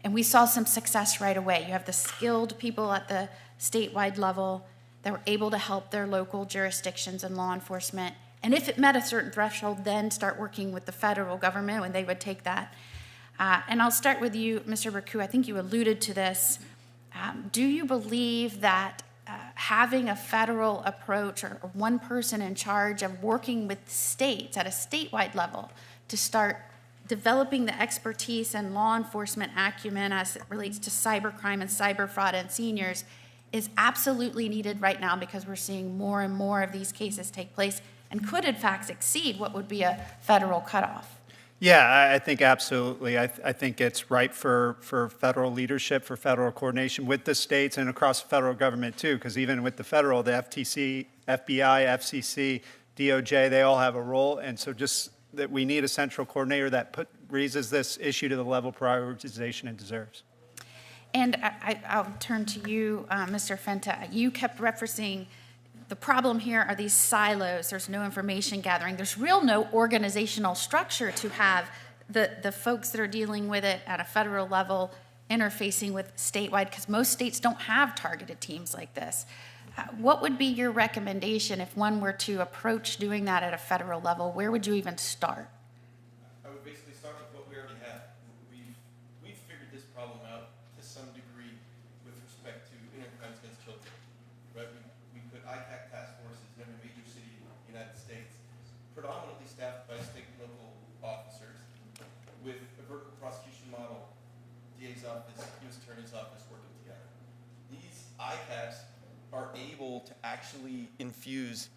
And we saw some success right away. You have the skilled people at the statewide level that were able to help their local jurisdictions and law enforcement. And if it met a certain threshold, then start working with the federal government when they would take that. And I'll start with you, Mr. Berku. I think you alluded to this. Do you believe that having a federal approach or one person in charge of working with states at a statewide level to start developing the expertise and law enforcement acumen as it relates to cybercrime and cyber fraud and seniors is absolutely needed right now, because we're seeing more and more of these cases take place and could in fact exceed what would be a federal cutoff? Yeah, I think absolutely. I think it's ripe for federal leadership, for federal coordination with the states and across the federal government too, because even with the federal, the FTC, FBI, FCC, DOJ, they all have a role. And so just that we need a central coordinator that raises this issue to the level of prioritization it deserves. And I'll turn to you, Mr. Fenta. You kept referencing the problem here are these silos. There's no information gathering. There's no organizational structure to have the folks that are dealing with it at a federal level interfacing with statewide, because most states don't have targeted teams like this. What would be your recommendation if one were to approach doing that at a federal level? Where would you even start? I would basically start with what we already have. We've figured this problem out to some degree with respect to internet crimes against children. Right? We put ICAC task forces in every major city in the United States, predominantly staffed by state and local officers, with a vertical prosecution model, DA's office, U.S. Attorney's office working together. These ICACs are able to actually infuse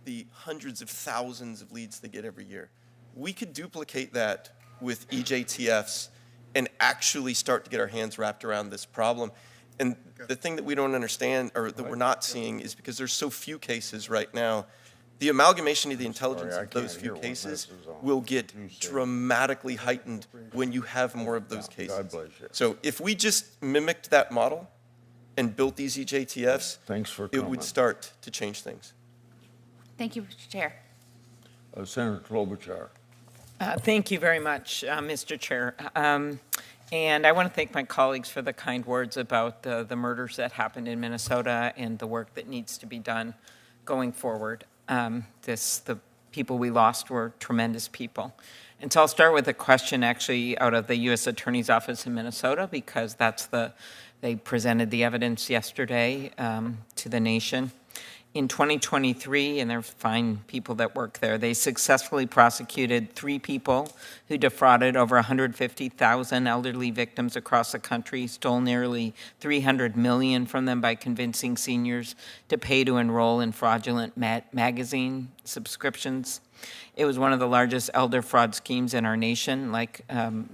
the hundreds of thousands of leads they get every year. We could duplicate that with EJTFs and actually start to get our hands wrapped around this problem. And the thing that we don't understand, or that we're not seeing, is because there's so few cases right now, the amalgamation of the intelligence of those few cases will get dramatically heightened when you have more of those cases. So if we just mimicked that model and built these EJTFs, it would start to change things. Thank you, Mr. Chair. Senator Klobuchar. Thank you very much, Mr. Chair. And I want to thank my colleagues for the kind words about the murders that happened in Minnesota and the work that needs to be done going forward. The people we lost were tremendous people. And so I'll start with a question actually out of the U.S. Attorney's Office in Minnesota, because they presented the evidence yesterday to the nation. In 2023, and they're fine people that work there, they successfully prosecuted 3 people who defrauded over 150,000 elderly victims across the country, stole nearly $300 million from them by convincing seniors to pay to enroll in fraudulent magazine subscriptions. It was one of the largest elder fraud schemes in our nation. Like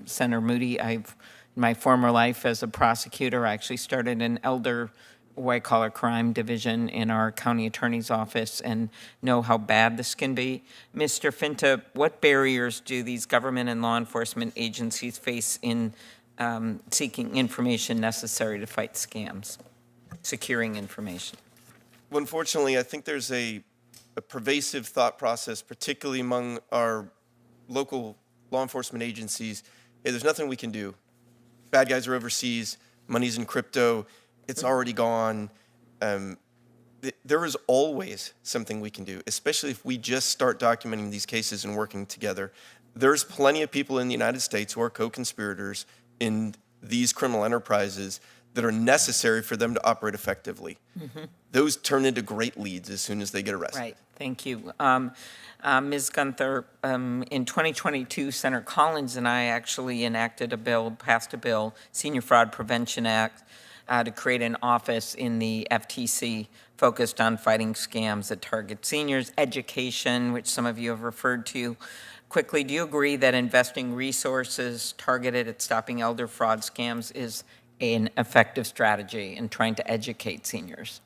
Senator Moody, in my former life as a prosecutor, I actually started an elder white-collar crime division in our county attorney's office and know how bad this can be. Mr. Finta, what barriers do these government and law enforcement agencies face in seeking information necessary to fight scams, securing information? Well, unfortunately, I think there's a pervasive thought process, particularly among our local law enforcement agencies. Hey, there's nothing we can do. Bad guys are overseas, money's in crypto, it's already gone. there is always something we can do, especially if we just start documenting these cases and working together. There's plenty of people in the United States who are co-conspirators in these criminal enterprises that are necessary for them to operate effectively. Mm-hmm. Those turn into great leads as soon as they get arrested. Right, thank you. Ms. Gunther, in 2022, Senator Collins and I actually passed a bill, Senior Fraud Prevention Act, to create an office in the FTC focused on fighting scams that target seniors, education, which some of you have referred to. Quickly, do you agree that investing resources targeted at stopping elder fraud scams is an effective strategy in trying to educate seniors?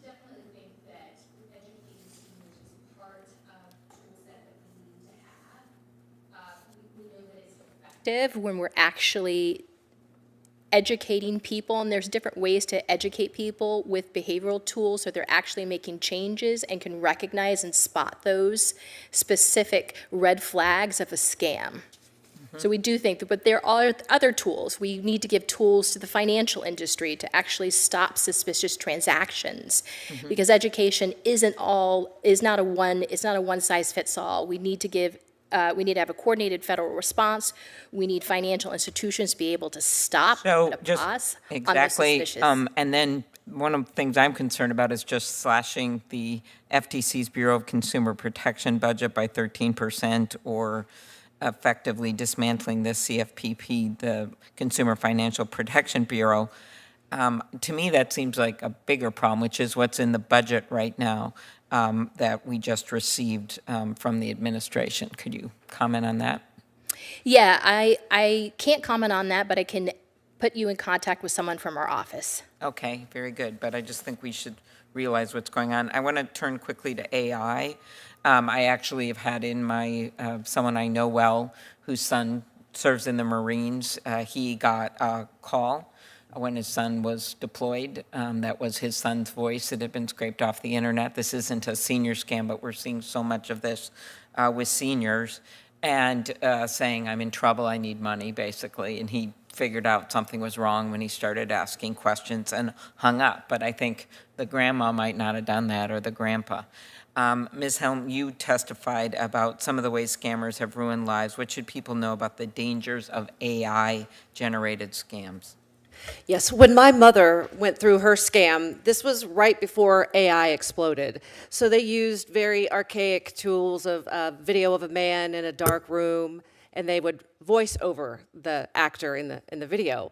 I definitely think that educating seniors is part of the tool set that we need to have. We know that it's effective when we're actually educating people, and there's different ways to educate people with behavioral tools so they're actually making changes and can recognize and spot those specific red flags of a scam. So we do think that, but there are other tools. We need to give tools to the financial industry to actually stop suspicious transactions, because education is not a one size fits all. We need to have a coordinated federal response. We need financial institutions to be able to stop and pause on the suspicious. And then one of the things I'm concerned about is just slashing the FTC's Bureau of Consumer Protection budget by 13%, or effectively dismantling the CFPP, the Consumer Financial Protection Bureau. To me, that seems like a bigger problem, which is what's in the budget right now that we just received from the administration. Could you comment on that? Yeah, I can't comment on that, but I can put you in contact with someone from our office. Okay, very good. But I just think we should realize what's going on. I want to turn quickly to AI. I actually have had in my, someone I know well, whose son serves in the Marines. He got a call when his son was deployed. That was his son's voice that had been scraped off the internet. This isn't a senior scam, but we're seeing so much of this with seniors, and saying, I'm in trouble, I need money, basically. And he figured out something was wrong when he started asking questions and hung up. But I think the grandma might not have done that, or the grandpa. Ms. Helm, you testified about some of the ways scammers have ruined lives. What should people know about the dangers of AI-generated scams? Yes, when my mother went through her scam, this was right before AI exploded. So they used very archaic tools of video of a man in a dark room, and they would voice over the actor in the video.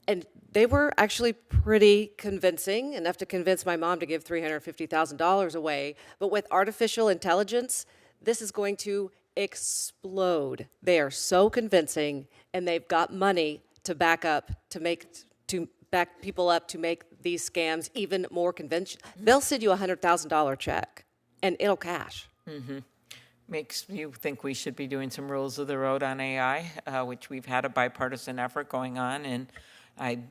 And they were actually pretty convincing, enough to convince my mom to give $350,000 away. But with artificial intelligence, this is going to explode. They are so convincing, and they've got money to back people up to make these scams even more convincing. They'll send you a $100,000 check, and it'll cash. Mm-hmm. Makes you think we should be doing some rules of the road on AI, which we've had a bipartisan effort going on, and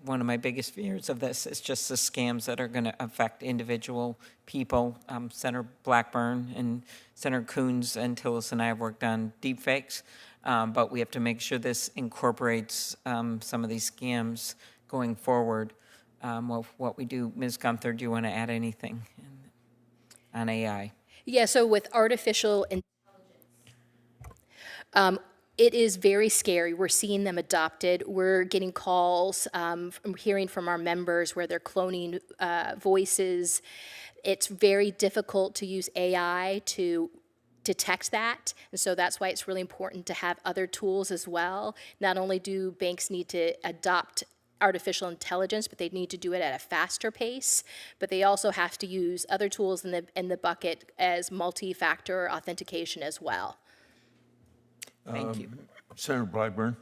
one of my biggest fears of this is just the scams that are going to affect individual people. Senator Blackburn and Senator Coons and Tillis and I have worked on deepfakes, but we have to make sure this incorporates some of these scams going forward. What we do, Ms. Gunther, do you want to add anything on AI? Yeah, so with artificial intelligence, it is very scary. We're seeing them adopted. We're getting calls, hearing from our members where they're cloning voices. It's very difficult to use AI to detect that. And so that's why it's really important to have other tools as well. Not only do banks need to adopt artificial intelligence, but they need to do it at a faster pace. But they also have to use other tools in the bucket as multi-factor authentication as well. Thank you. Senator Blackburn.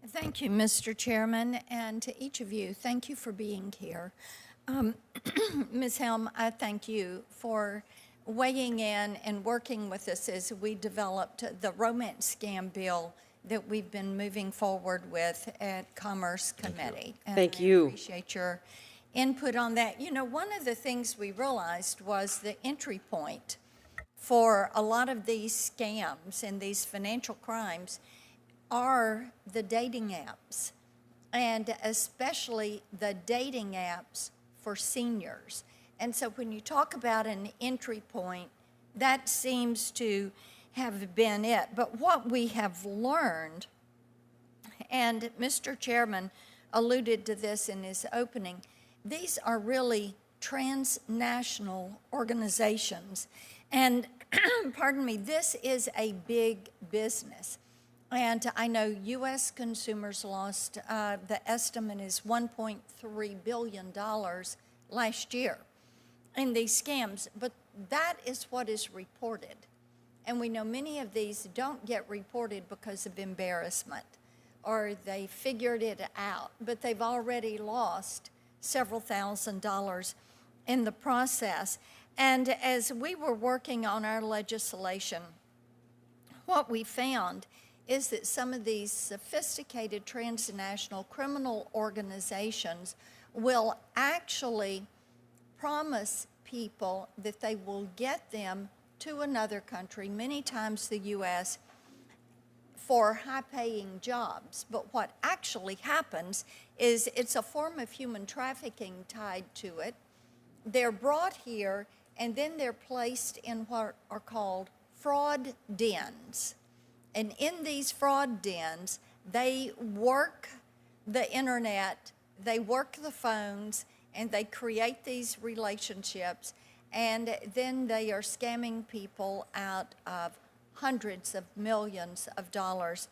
Thank you, Mr. Chairman, and to each of you, thank you for being here. Ms. Helm, I thank you for weighing in and working with us as we developed the romance scam bill that we've been moving forward with at Commerce Committee. Thank you. I appreciate your input on that. You know, one of the things we realized was the entry point for a lot of these scams and these financial crimes are the dating apps, and especially the dating apps for seniors. And so when you talk about an entry point, that seems to have been it. But what we have learned, and Mr. Chairman alluded to this in his opening, these are really transnational organizations. And pardon me, this is a big business. And I know U.S. consumers lost, the estimate is $1.3 billion last year in these scams, but that is what is reported. And we know many of these don't get reported because of embarrassment, or they figured it out, but they've already lost several $1,000s in the process. And as we were working on our legislation, what we found is that some of these sophisticated transnational criminal organizations will actually promise people that they will get them to another country, many times the U.S., for high-paying jobs. But what actually happens is it's a form of human trafficking tied to it. They're brought here, and then they're placed in what are called fraud dens. And in these fraud dens, they work the internet, they work the phones, and they create these relationships, and then they are scamming people out of hundreds of millions of dollars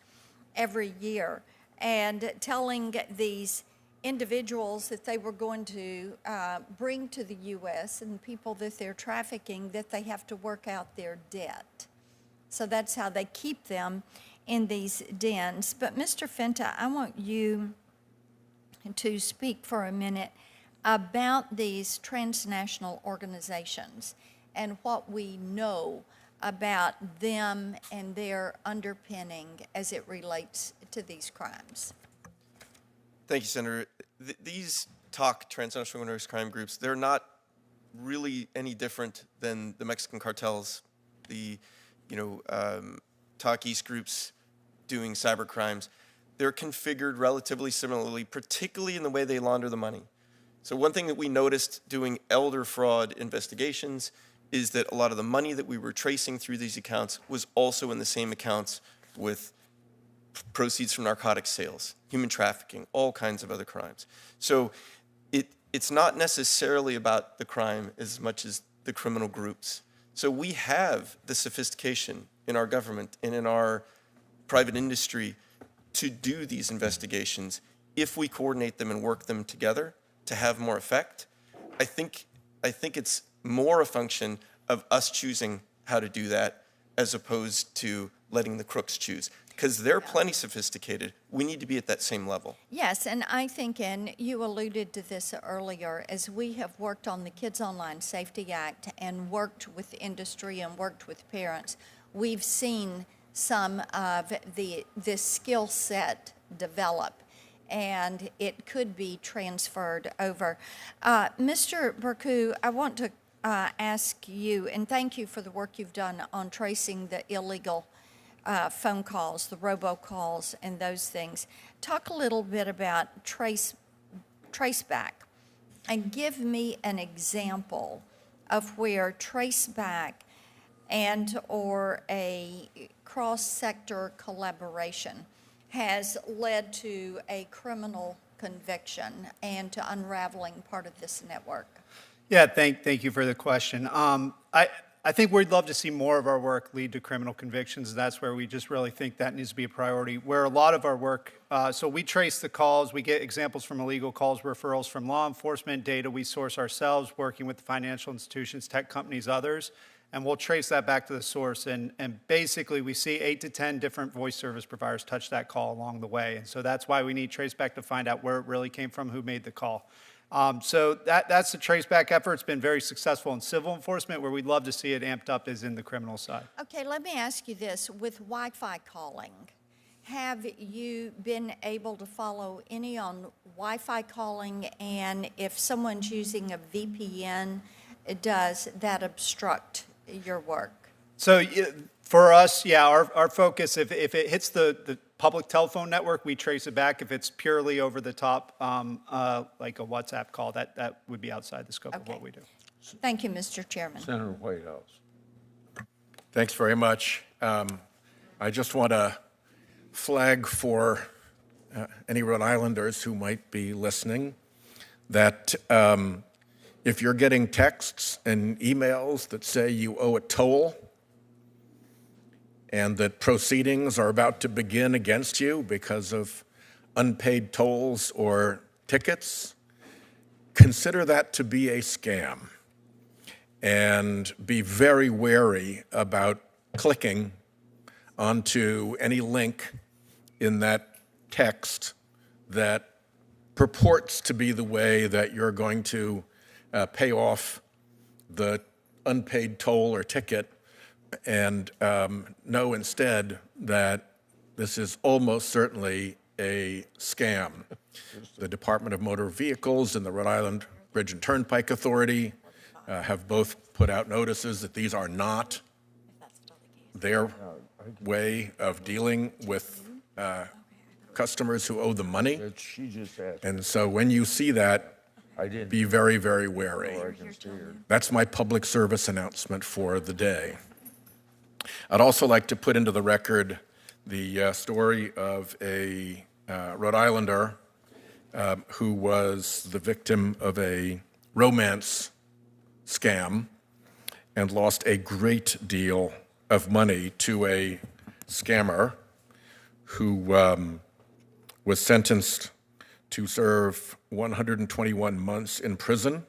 every year, and telling these individuals that they were going to bring to the U.S. and people that they're trafficking, that they have to work out their debt. So that's how they keep them in these dens. But Mr. Fenta, I want you to speak for a minute about these transnational organizations and what we know about them and their underpinning as it relates to these crimes. Thank you, Senator. These TOC, transnational organized crime groups, they're not really any different than the Mexican cartels, the TOC East groups doing cyber crimes. They're configured relatively similarly, particularly in the way they launder the money. So one thing that we noticed doing elder fraud investigations is that a lot of the money that we were tracing through these accounts was also in the same accounts with proceeds from narcotic sales, human trafficking, all kinds of other crimes. So it's not necessarily about the crime as much as the criminal groups. So we have the sophistication in our government and in our private industry to do these investigations if we coordinate them and work them together to have more effect. I think it's more a function of us choosing how to do that as opposed to letting the crooks choose. Because they're plenty sophisticated. We need to be at that same level. Yes, and I think, and you alluded to this earlier, as we have worked on the Kids Online Safety Act and worked with industry and worked with parents, we've seen some of this skill set develop, and it could be transferred over. Mr. Burku, I want to ask you, and thank you for the work you've done on tracing the illegal phone calls, the robocalls, and those things. Talk a little bit about traceback, and give me an example of where traceback and or a cross-sector collaboration has led to a criminal conviction and to unraveling part of this network. Yeah, thank you for the question. I think we'd love to see more of our work lead to criminal convictions. That's where we just really think that needs to be a priority. Where a lot of our work, so we trace the calls, we get examples from illegal calls, referrals from law enforcement, data we source ourselves, working with financial institutions, tech companies, others, and we'll trace that back to the source. And basically, we see 8 to 10 different voice service providers touch that call along the way. And so that's why we need traceback to find out where it really came from, who made the call. So that's the traceback effort. It's been very successful in civil enforcement. Where we'd love to see it amped up is in the criminal side. Okay, let me ask you this. With Wi-Fi calling, have you been able to follow any on Wi-Fi calling? And if someone's using a VPN, does that obstruct your work? So for us, yeah, our focus, if it hits the public telephone network, we trace it back. If it's purely over the top, like a WhatsApp call, that would be outside the scope of what we do. Thank you, Mr. Chairman. Senator Whitehouse. Thanks very much. I just want to flag for any Rhode Islanders who might be listening that if you're getting texts and emails that say you owe a toll and that proceedings are about to begin against you because of unpaid tolls or tickets, consider that to be a scam and be very wary about clicking onto any link in that text that purports to be the way that you're going to pay off the unpaid toll or ticket, and know instead that this is almost certainly a scam. The Department of Motor Vehicles and the Rhode Island Bridge and Turnpike Authority have both put out notices that these are not their way of dealing with customers who owe them money. And so when you see that, be very, very wary. That's my public service announcement for the day. I'd also like to put into the record the story of a Rhode Islander who was the victim of a romance scam and lost a great deal of money to a scammer who was sentenced to serve 121 months in prison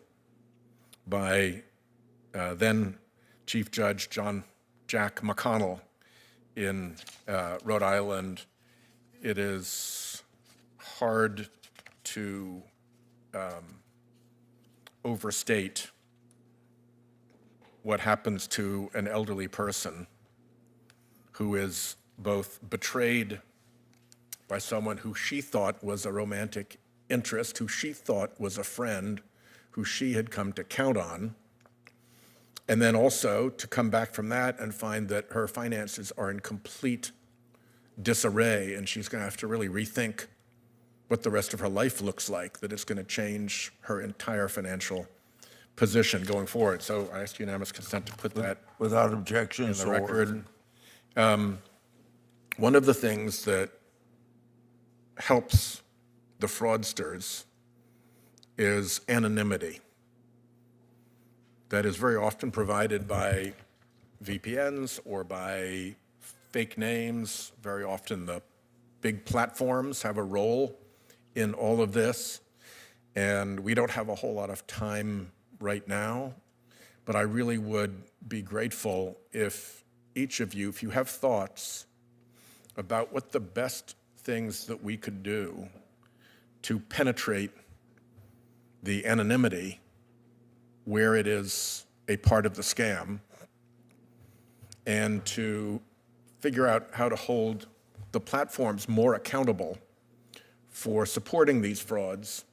by then Chief Judge Jack McConnell in Rhode Island. It is hard to overstate what happens to an elderly person who is both betrayed by someone who she thought was a romantic interest, who she thought was a friend, who she had come to count on, and then also to come back from that and find that her finances are in complete disarray, and she's going to have to really rethink what the rest of her life looks like, that it's going to change her entire financial position going forward. So I ask unanimous consent to put that without objection in the record. One of the things that helps the fraudsters is anonymity. That is very often provided by VPNs or by fake names. Very often the big platforms have a role in all of this. And we don't have a whole lot of time right now, but I really would be grateful if each of you, if you have thoughts about what the best things that we could do to penetrate the anonymity where it is a part of the scam, and to figure out how to hold the platforms more accountable for supporting these frauds,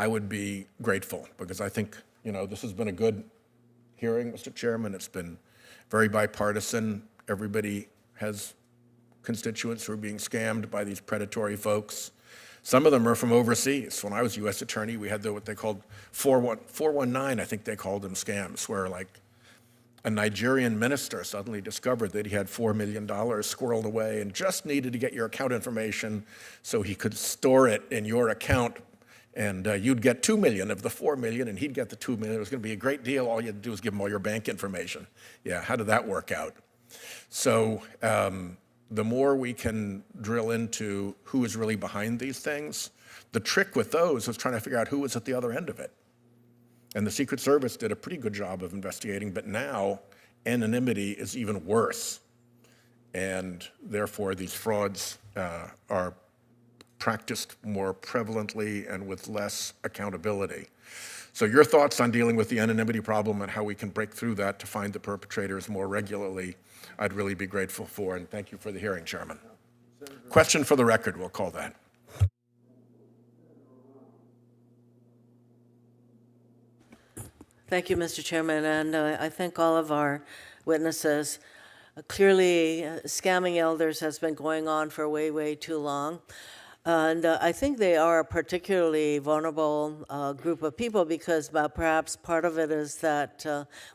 I would be grateful, because I think, this has been a good hearing, Mr. Chairman. It's been very bipartisan. Everybody has constituents who are being scammed by these predatory folks. Some of them are from overseas. When I was U.S. Attorney, we had what they called 419, I think they called them scams, where like a Nigerian minister suddenly discovered that he had $4 million squirreled away and just needed to get your account information so he could store it in your account, and you'd get $2 million of the $4 million, and he'd get the $2 million. It was going to be a great deal. All you had to do was give him all your bank information. Yeah, how did that work out? So the more we can drill into who is really behind these things, the trick with those was trying to figure out who was at the other end of it. And the Secret Service did a pretty good job of investigating, but now anonymity is even worse. And therefore, these frauds are practiced more prevalently and with less accountability. So your thoughts on dealing with the anonymity problem and how we can break through that to find the perpetrators more regularly, I'd really be grateful for, and thank you for the hearing, Chairman. Question for the record, we'll call that. Thank you, Mr. Chairman, and I thank all of our witnesses. Clearly, scamming elders has been going on for way, way too long. And I think they are a particularly vulnerable group of people because perhaps part of it is that,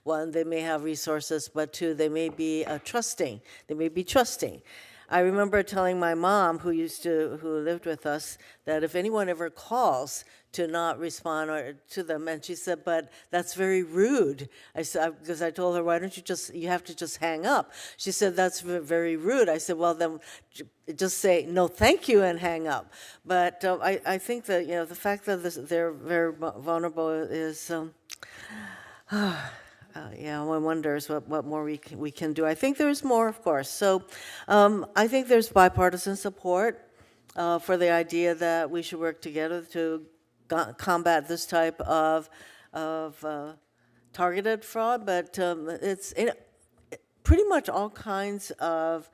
one, they may have resources, but two, they may be trusting. They may be trusting. I remember telling my mom, who lived with us, that if anyone ever calls, to not respond to them, and she said, "But that's very rude." I said, because I told her, "Why don't you have to just hang up?" She said, "That's very rude." I said, "Well, then just say no, thank you, and hang up." But I think that the fact that they're very vulnerable is. One wonders what more we can do. I think there's more, of course. So I think there's bipartisan support for the idea that we should work together to combat this type of targeted fraud, but it's pretty much all kinds of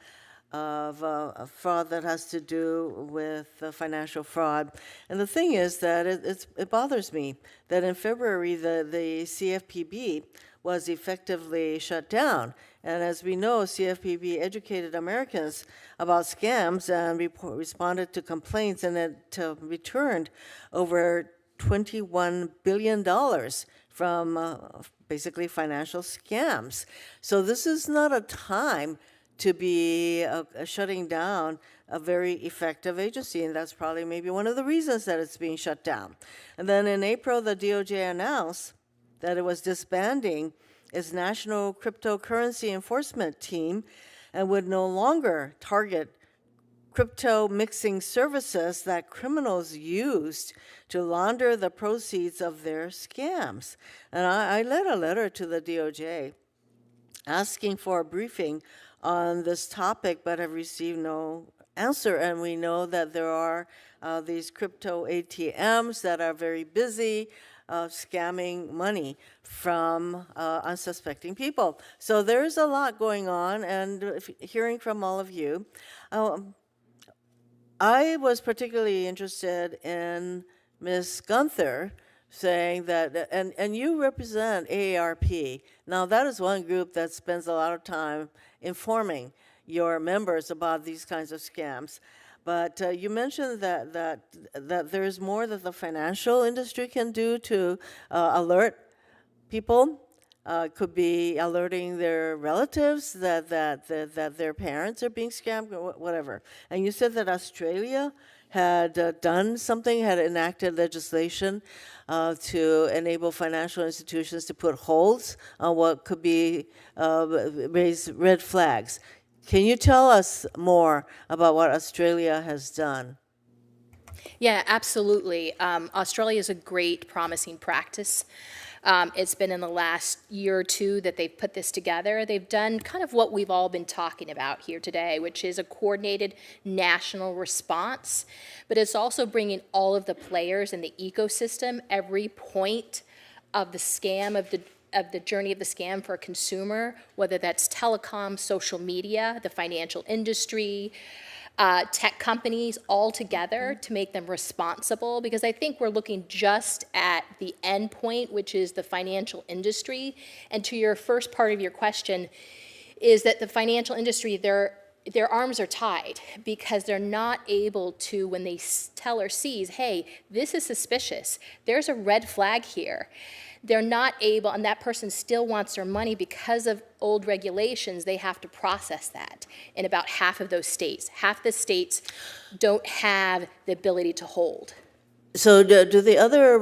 fraud that has to do with financial fraud. And the thing is that it bothers me that in February the CFPB was effectively shut down. And as we know, CFPB educated Americans about scams and responded to complaints, and it returned over $21 billion from basically financial scams. So this is not a time to be shutting down a very effective agency, and that's probably maybe one of the reasons that it's being shut down. And then in April, the DOJ announced that it was disbanding its National Cryptocurrency Enforcement Team and would no longer target crypto mixing services that criminals used to launder the proceeds of their scams. And I led a letter to the DOJ asking for a briefing on this topic, but have received no answer. And we know that there are these crypto ATMs that are very busy scamming money from unsuspecting people. So there's a lot going on, and hearing from all of you, I was particularly interested in Ms. Gunther saying that, and you represent AARP. Now, that is one group that spends a lot of time informing your members about these kinds of scams. But you mentioned that there's more that the financial industry can do to alert people. Could be alerting their relatives that their parents are being scammed, or whatever. And you said that Australia had done something, had enacted legislation to enable financial institutions to put holds on what could be raise red flags. Can you tell us more about what Australia has done? Yeah, absolutely. Australia is a great, promising practice. It's been in the last year or two that they've put this together. They've done kind of what we've all been talking about here today, which is a coordinated national response, but it's also bringing all of the players in the ecosystem, every point of the scam, of the journey of the scam for a consumer, whether that's telecom, social media, the financial industry, tech companies all together to make them responsible, because I think we're looking just at the end point, which is the financial industry. And to your first part of your question, is that the financial industry, their arms are tied because they're not able to, when they tell or sees, hey, this is suspicious, there's a red flag here. They're not able, and that person still wants their money because of old regulations. They have to process that in about half of those states. Half the states don't have the ability to hold. So do the other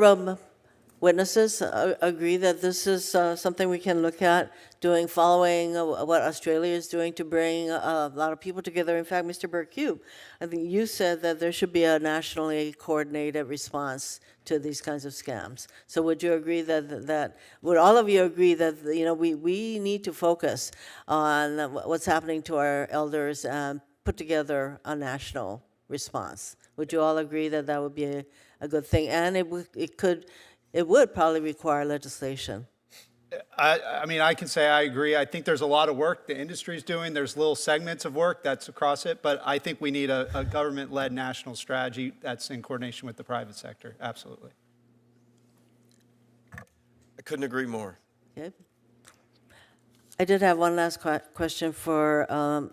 witnesses agree that this is something we can look at doing, following what Australia is doing to bring a lot of people together? In fact, Mr. Burke, I think you said that there should be a nationally coordinated response to these kinds of scams. So would you agree would all of you agree that we need to focus on what's happening to our elders and put together a national response? Would you all agree that that would be a good thing? And it would probably require legislation. I mean, I can say I agree. I think there's a lot of work the industry's doing. There's little segments of work that's across it, but I think we need a government-led national strategy that's in coordination with the private sector. Absolutely. I couldn't agree more. Okay. I did have one last question for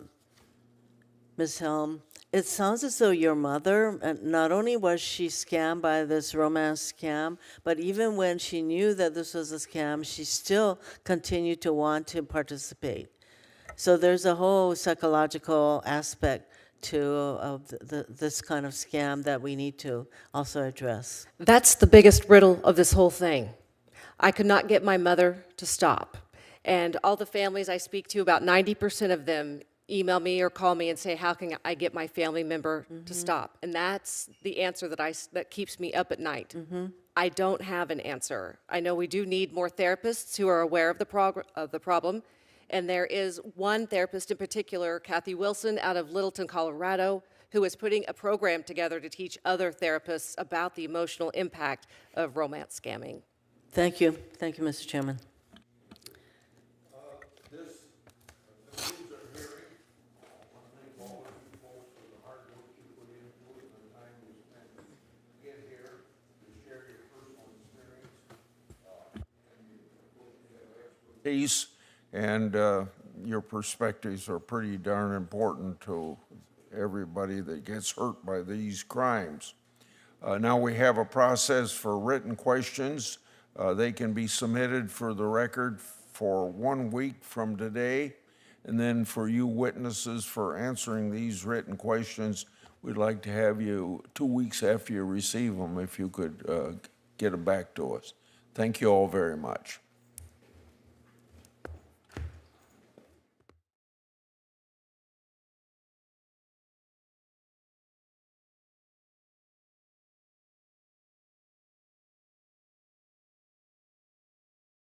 Ms. Helm. it sounds as though your mother, not only was she scammed by this romance scam, but even when she knew that this was a scam, she still continued to want to participate. So there's a whole psychological aspect to this kind of scam that we need to also address. That's the biggest riddle of this whole thing. I could not get my mother to stop. And all the families I speak to, about 90% of them email me or call me and say, how can I get my family member to stop? And that's the answer that keeps me up at night. I don't have an answer. I know we do need more therapists who are aware of the problem. And there is one therapist in particular, Kathy Wilson, out of Littleton, Colorado, who is putting a program together to teach other therapists about the emotional impact of romance scamming. Thank you. Thank you, Mr. Chairman. Peace, and your perspectives are pretty darn important to everybody that gets hurt by these crimes. Now we have a process for written questions. They can be submitted for the record for 1 week from today, and then for you witnesses for answering these written questions, we'd like to have you 2 weeks after you receive them, if you could get them back to us. Thank you all very much.